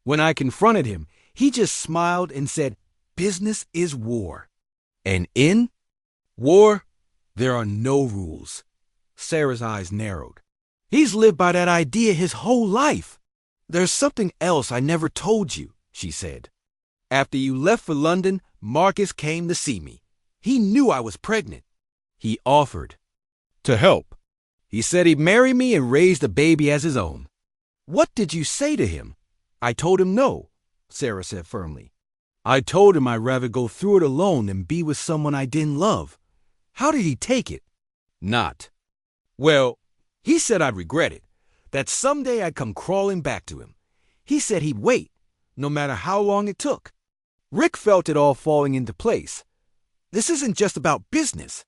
When I confronted him, he just smiled and said, "Business is war. And in war, there are no rules." Sarah's eyes narrowed. He's lived by that idea his whole life. There's something else I never told you, she said. After you left for London, Marcus came to see me. He knew I was pregnant. He offered to help. He said he'd marry me and raise the baby as his own. What did you say to him? I told him no, Sarah said firmly. I told him I'd rather go through it alone than be with someone I didn't love. How did he take it? Not. Well, he said I'd regret it, that someday I'd come crawling back to him. He said he'd wait, no matter how long it took. Rick felt it all falling into place. This isn't just about business.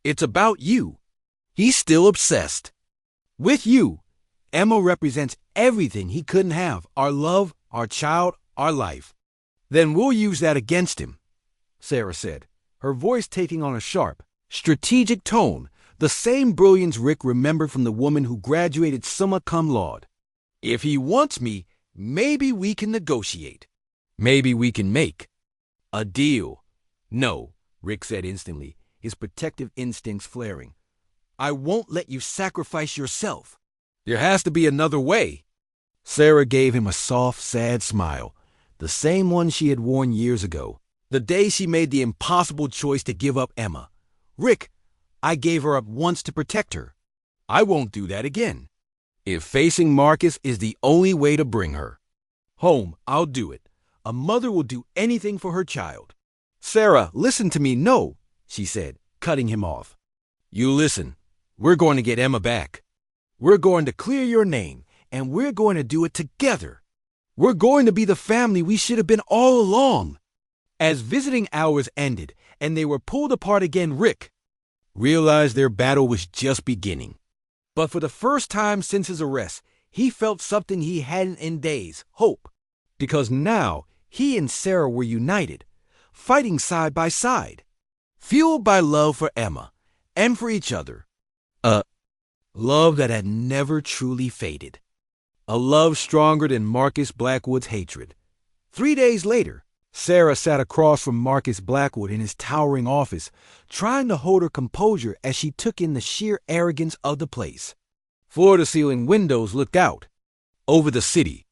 It's about you. He's still obsessed. With you, Emma represents everything he couldn't have: our love, our child, our life. Then we'll use that against him, Sarah said, her voice taking on a sharp, strategic tone, the same brilliance Rick remembered from the woman who graduated summa cum laude. If he wants me, maybe we can negotiate. Maybe we can make a deal. No, Rick said instantly, his protective instincts flaring. I won't let you sacrifice yourself. There has to be another way. Sarah gave him a soft, sad smile, the same one she had worn years ago, the day she made the impossible choice to give up Emma. Rick, I gave her up once to protect her. I won't do that again. If facing Marcus is the only way to bring her home, I'll do it. A mother will do anything for her child. Sarah, listen to me. No, she said, cutting him off. You listen. We're going to get Emma back. We're going to clear your name, and we're going to do it together. We're going to be the family we should have been all along. As visiting hours ended and they were pulled apart again, Rick realized their battle was just beginning. But for the first time since his arrest, he felt something he hadn't in days: hope. Because now he and Sarah were united, fighting side by side, fueled by love for Emma and for each other. A love that had never truly faded. A love stronger than Marcus Blackwood's hatred. 3 days later, Sarah sat across from Marcus Blackwood in his towering office, trying to hold her composure as she took in the sheer arrogance of the place. Floor-to-ceiling windows looked out over the city.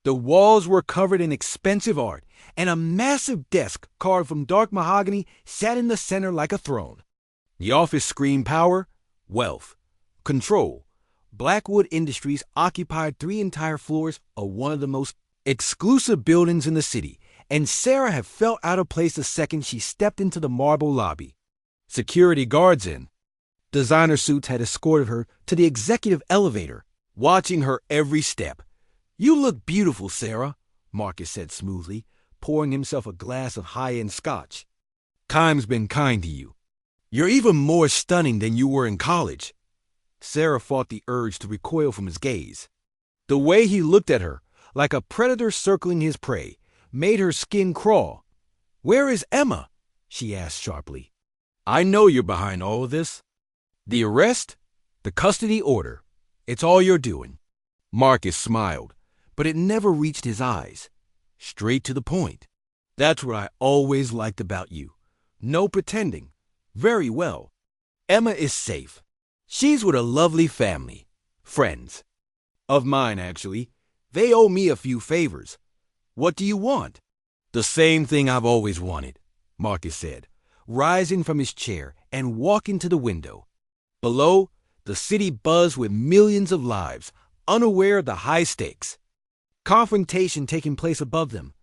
The walls were covered in expensive art, and a massive desk carved from dark mahogany sat in the center like a throne. The office screamed power, wealth, control. Blackwood Industries occupied 3 entire floors of one of the most exclusive buildings in the city, and Sarah had felt out of place the second she stepped into the marble lobby. Security guards in designer suits had escorted her to the executive elevator, watching her every step. You look beautiful, Sarah, Marcus said smoothly, pouring himself a glass of high-end scotch. Time's been kind to you. You're even more stunning than you were in college. Sarah fought the urge to recoil from his gaze. The way he looked at her, like a predator circling his prey, made her skin crawl. Where is Emma? She asked sharply. I know you're behind all of this. The arrest? The custody order. It's all you're doing. Marcus smiled, but it never reached his eyes. Straight to the point. That's what I always liked about you. No pretending. Very well. Emma is safe. She's with a lovely family. Friends. Of mine, actually. They owe me a few favors. What do you want? The same thing I've always wanted, Marcus said, rising from his chair and walking to the window. Below, the city buzzed with millions of lives, unaware of the high stakes. Confrontation taking place above them.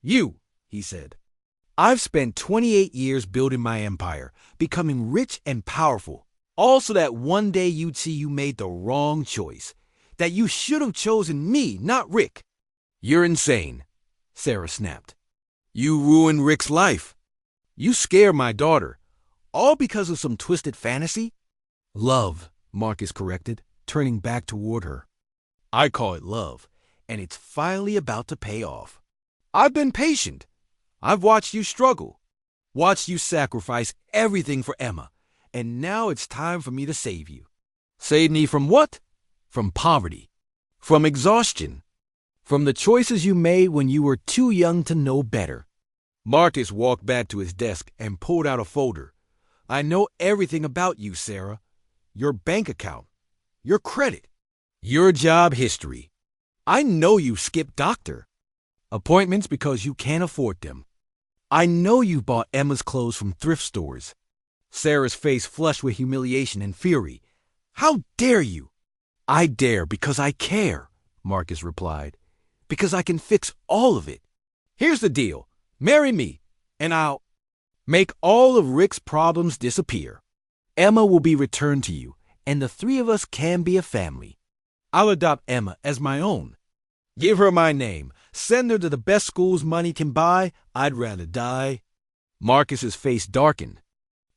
You, he said. I've spent 28 years building my empire, becoming rich and powerful, all so that one day you'd see you made the wrong choice, that you should have chosen me, not Rick. You're insane, Sarah snapped. You ruined Rick's life. You scared my daughter, all because of some twisted fantasy? Love, Marcus corrected, turning back toward her. I call it love, and it's finally about to pay off. I've been patient. I've watched you struggle, watched you sacrifice everything for Emma, and now it's time for me to save you. Save me from what? From poverty, from exhaustion, from the choices you made when you were too young to know better. Marcus walked back to his desk and pulled out a folder. I know everything about you, Sarah. Your bank account, your credit, your job history. I know you skipped doctor appointments because you can't afford them. I know you bought Emma's clothes from thrift stores. Sarah's face flushed with humiliation and fury. How dare you? I dare because I care, Marcus replied. Because I can fix all of it. Here's the deal. Marry me, and I'll make all of Rick's problems disappear. Emma will be returned to you, and the 3 of us can be a family. I'll adopt Emma as my own. Give her my name. Send her to the best schools money can buy. I'd rather die. Marcus's face darkened,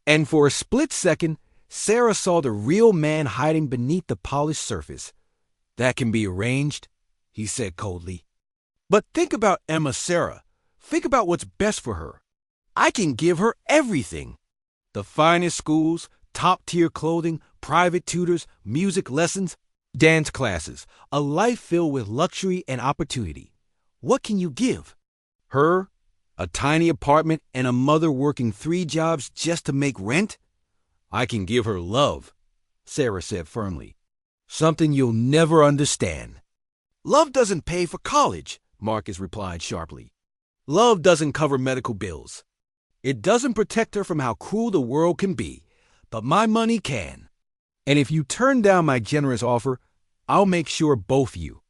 and for a split second, Sarah saw the real man hiding beneath the polished surface. That can be arranged, he said coldly. But think about Emma, Sarah. Think about what's best for her. I can give her everything. The finest schools, top-tier clothing, private tutors, music lessons, dance classes, a life filled with luxury and opportunity. What can you give? Her, a tiny apartment and a mother working 3 jobs just to make rent? I can give her love, Sarah said firmly. Something you'll never understand. Love doesn't pay for college, Marcus replied sharply. Love doesn't cover medical bills. It doesn't protect her from how cruel the world can be, but my money can. And if you turn down my generous offer, I'll make sure both you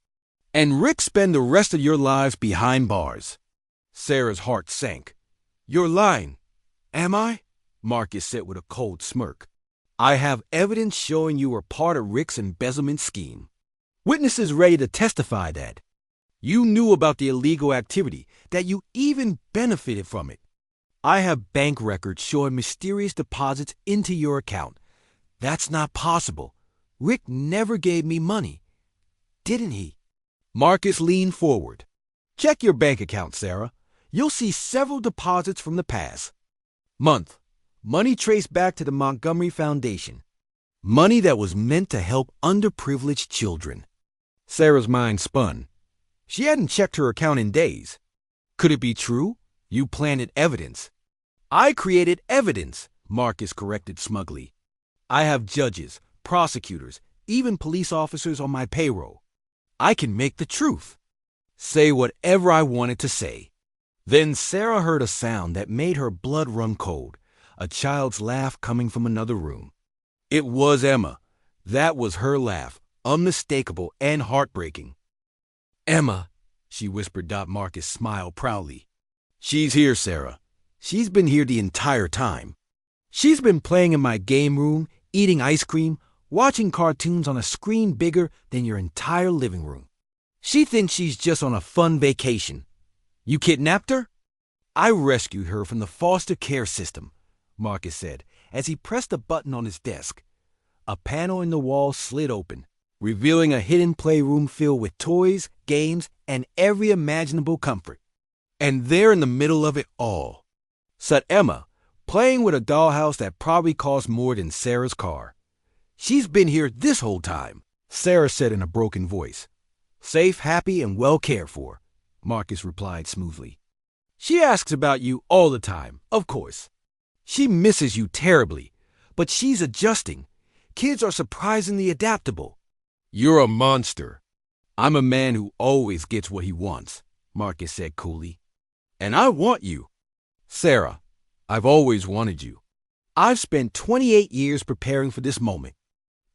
and Rick spend the rest of your lives behind bars. Sarah's heart sank. You're lying. Am I? Marcus said with a cold smirk. I have evidence showing you were part of Rick's embezzlement scheme. Witnesses ready to testify that you knew about the illegal activity, that you even benefited from it. I have bank records showing mysterious deposits into your account. That's not possible. Rick never gave me money. Didn't he? Marcus leaned forward. Check your bank account, Sarah. You'll see several deposits from the past. Month. Money traced back to the Montgomery Foundation. Money that was meant to help underprivileged children. Sarah's mind spun. She hadn't checked her account in days. Could it be true? You planted evidence. I created evidence, Marcus corrected smugly. I have judges, prosecutors, even police officers on my payroll. I can make the truth. Say whatever I wanted to say. Then Sarah heard a sound that made her blood run cold, a child's laugh coming from another room. It was Emma. That was her laugh, unmistakable and heartbreaking. Emma, she whispered. Marcus smiled proudly. She's here, Sarah. She's been here the entire time. She's been playing in my game room, eating ice cream, watching cartoons on a screen bigger than your entire living room. She thinks she's just on a fun vacation. You kidnapped her? I rescued her from the foster care system, Marcus said, as he pressed a button on his desk. A panel in the wall slid open, revealing a hidden playroom filled with toys, games, and every imaginable comfort. And there in the middle of it all sat Emma, playing with a dollhouse that probably cost more than Sarah's car. She's been here this whole time, Sarah said in a broken voice. Safe, happy, and well cared for, Marcus replied smoothly. She asks about you all the time, of course. She misses you terribly, but she's adjusting. Kids are surprisingly adaptable. You're a monster. I'm a man who always gets what he wants, Marcus said coolly. And I want you. Sarah, I've always wanted you. I've spent 28 years preparing for this moment.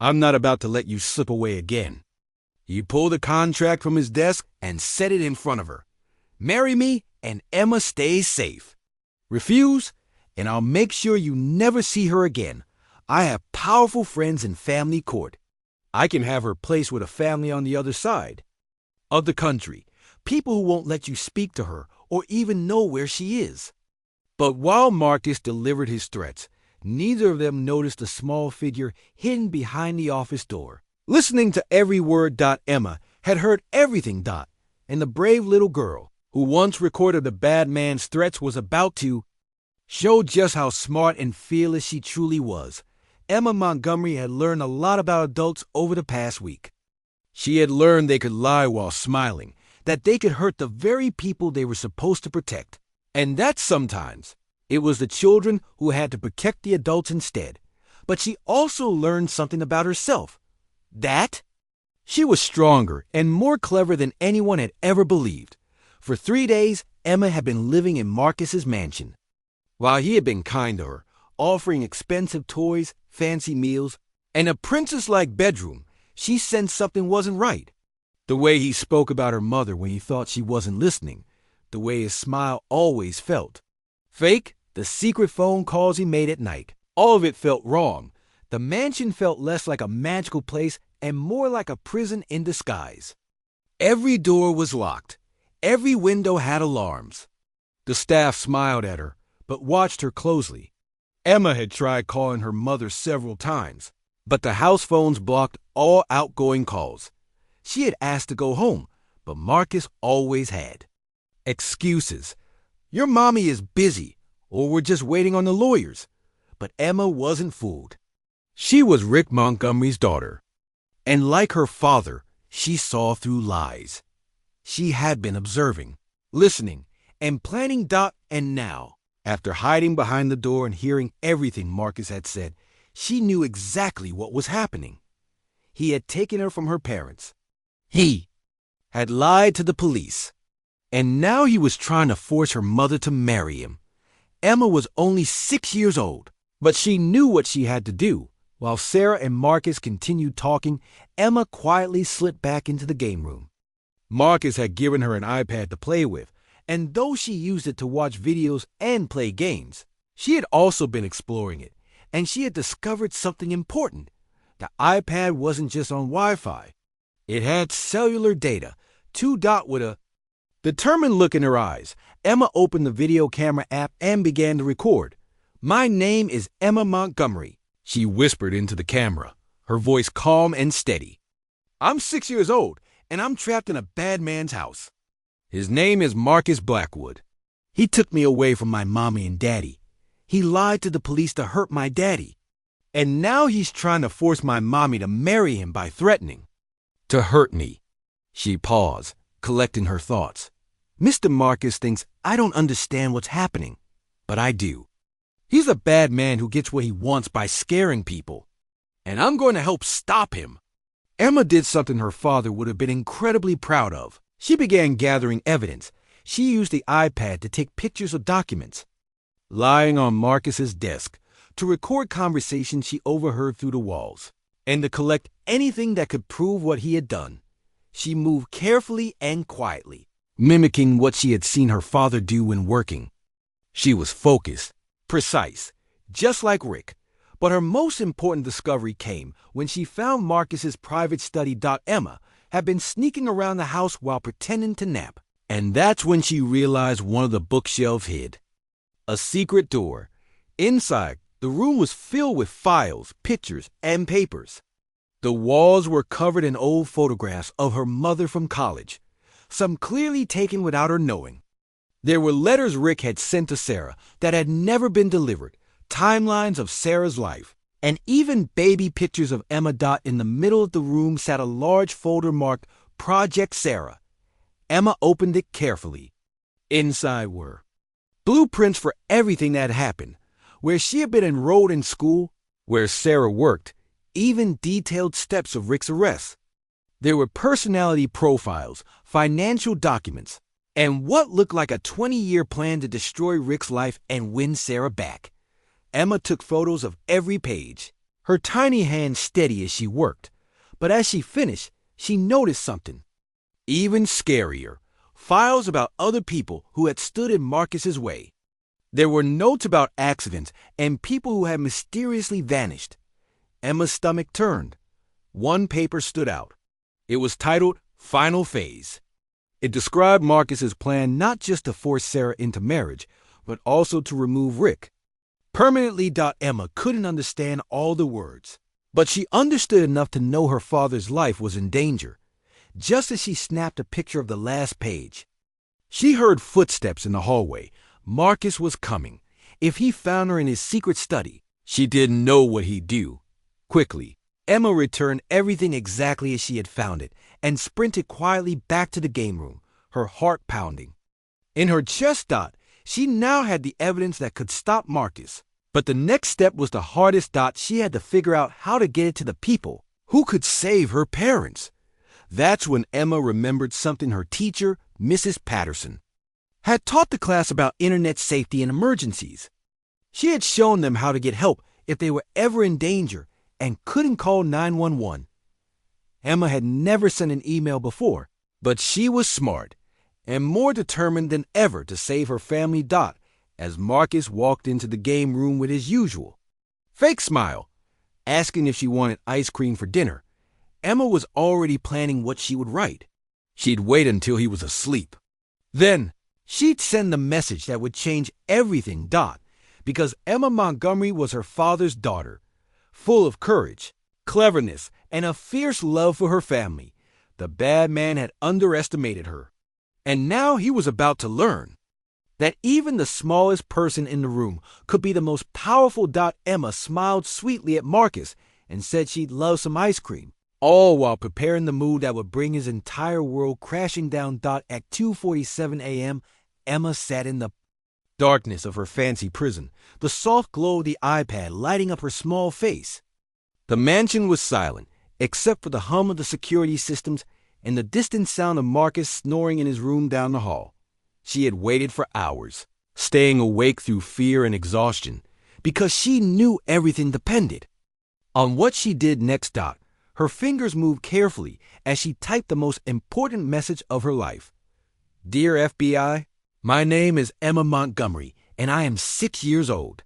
I'm not about to let you slip away again. He pulled a contract from his desk and set it in front of her. Marry me and Emma stays safe. Refuse, and I'll make sure you never see her again. I have powerful friends in family court. I can have her placed with a family on the other side of the country, people who won't let you speak to her or even know where she is. But while Marcus delivered his threats, neither of them noticed a small figure hidden behind the office door. Listening to every word, Emma had heard everything, and the brave little girl who once recorded the bad man's threats was about to show just how smart and fearless she truly was. Emma Montgomery had learned a lot about adults over the past week. She had learned they could lie while smiling, that they could hurt the very people they were supposed to protect, and that sometimes it was the children who had to protect the adults instead. But she also learned something about herself. That she was stronger and more clever than anyone had ever believed. For 3 days, Emma had been living in Marcus's mansion. While he had been kind to her, offering expensive toys, fancy meals, and a princess-like bedroom, she sensed something wasn't right. The way he spoke about her mother when he thought she wasn't listening, the way his smile always felt fake, the secret phone calls he made at night, all of it felt wrong. The mansion felt less like a magical place and more like a prison in disguise. Every door was locked. Every window had alarms. The staff smiled at her, but watched her closely. Emma had tried calling her mother several times, but the house phones blocked all outgoing calls. She had asked to go home, but Marcus always had. Excuses. Your mommy is busy, or we're just waiting on the lawyers. But Emma wasn't fooled. She was Rick Montgomery's daughter. And like her father, she saw through lies. She had been observing, listening, and planning. And now, after hiding behind the door and hearing everything Marcus had said, she knew exactly what was happening. He had taken her from her parents. He had lied to the police. And now he was trying to force her mother to marry him. Emma was only 6 years old, but she knew what she had to do. While Sarah and Marcus continued talking, Emma quietly slipped back into the game room. Marcus had given her an iPad to play with, and though she used it to watch videos and play games, she had also been exploring it, and she had discovered something important. The iPad wasn't just on Wi-Fi. It had cellular data, with a determined look in her eyes. Emma opened the video camera app and began to record. "My name is Emma Montgomery," she whispered into the camera, her voice calm and steady. "I'm 6 years old, and I'm trapped in a bad man's house. His name is Marcus Blackwood. He took me away from my mommy and daddy. He lied to the police to hurt my daddy. And now he's trying to force my mommy to marry him by threatening to hurt me." She paused, collecting her thoughts. "Mr. Marcus thinks I don't understand what's happening, but I do. He's a bad man who gets what he wants by scaring people, and I'm going to help stop him." Emma did something her father would have been incredibly proud of. She began gathering evidence. She used the iPad to take pictures of documents lying on Marcus's desk, to record conversations she overheard through the walls, and to collect anything that could prove what he had done. She moved carefully and quietly, mimicking what she had seen her father do when working. She was focused, precise, just like Rick. But her most important discovery came when she found Marcus's private study. Emma had been sneaking around the house while pretending to nap. And that's when she realized one of the bookshelves hid a secret door. Inside, the room was filled with files, pictures, and papers. The walls were covered in old photographs of her mother from college, some clearly taken without her knowing. There were letters Rick had sent to Sarah that had never been delivered, timelines of Sarah's life, and even baby pictures of Emma. In the middle of the room sat a large folder marked Project Sarah. Emma opened it carefully. Inside were blueprints for everything that happened, where she had been enrolled in school, where Sarah worked, even detailed steps of Rick's arrest. There were personality profiles, financial documents, and what looked like a 20-year plan to destroy Rick's life and win Sarah back. Emma took photos of every page, her tiny hands steady as she worked. But as she finished, she noticed something even scarier: files about other people who had stood in Marcus's way. There were notes about accidents and people who had mysteriously vanished. Emma's stomach turned. One paper stood out. It was titled Final Phase. It described Marcus's plan not just to force Sarah into marriage, but also to remove Rick permanently. Emma couldn't understand all the words, but she understood enough to know her father's life was in danger. Just as she snapped a picture of the last page, she heard footsteps in the hallway. Marcus was coming. If he found her in his secret study, she didn't know what he'd do. Quickly, Emma returned everything exactly as she had found it and sprinted quietly back to the game room, her heart pounding. In her chest. She now had the evidence that could stop Marcus. But the next step was the hardest. She had to figure out how to get it to the people who could save her parents. That's when Emma remembered something her teacher, Mrs. Patterson, had taught the class about internet safety and emergencies. She had shown them how to get help if they were ever in danger and couldn't call 911. Emma had never sent an email before, but she was smart and more determined than ever to save her family. As Marcus walked into the game room with his usual fake smile, asking if she wanted ice cream for dinner, Emma was already planning what she would write. She'd wait until he was asleep. Then, she'd send the message that would change everything, because Emma Montgomery was her father's daughter, full of courage, cleverness, and a fierce love for her family. The bad man had underestimated her. And now he was about to learn that even the smallest person in the room could be the most powerful. Emma smiled sweetly at Marcus and said she'd love some ice cream, all while preparing the mood that would bring his entire world crashing down. At 2:47 a.m., Emma sat in the darkness of her fancy prison, the soft glow of the iPad lighting up her small face. The mansion was silent, except for the hum of the security systems and the distant sound of Marcus snoring in his room down the hall. She had waited for hours, staying awake through fear and exhaustion, because she knew everything depended on what she did next. Her fingers moved carefully as she typed the most important message of her life. Dear FBI, my name is Emma Montgomery, and I am 6 years old.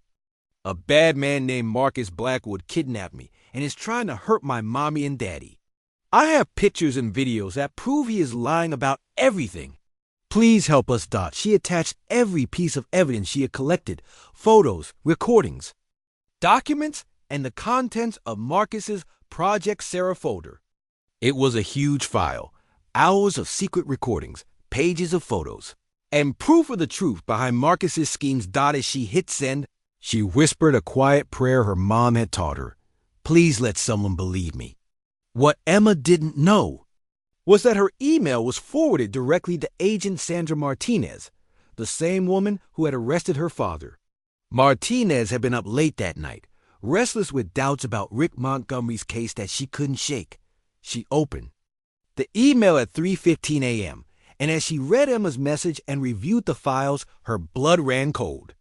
A bad man named Marcus Blackwood kidnapped me and is trying to hurt my mommy and daddy. I have pictures and videos that prove he is lying about everything. Please help us. She attached every piece of evidence she had collected, photos, recordings, documents, and the contents of Marcus's Project Sarah folder. It was a huge file, hours of secret recordings, pages of photos, and proof of the truth behind Marcus's schemes. As she hit send, she whispered a quiet prayer her mom had taught her. Please let someone believe me. What Emma didn't know was that her email was forwarded directly to Agent Sandra Martinez, the same woman who had arrested her father. Martinez had been up late that night, restless with doubts about Rick Montgomery's case that she couldn't shake. She opened the email at 3:15 a.m., and as she read Emma's message and reviewed the files, her blood ran cold.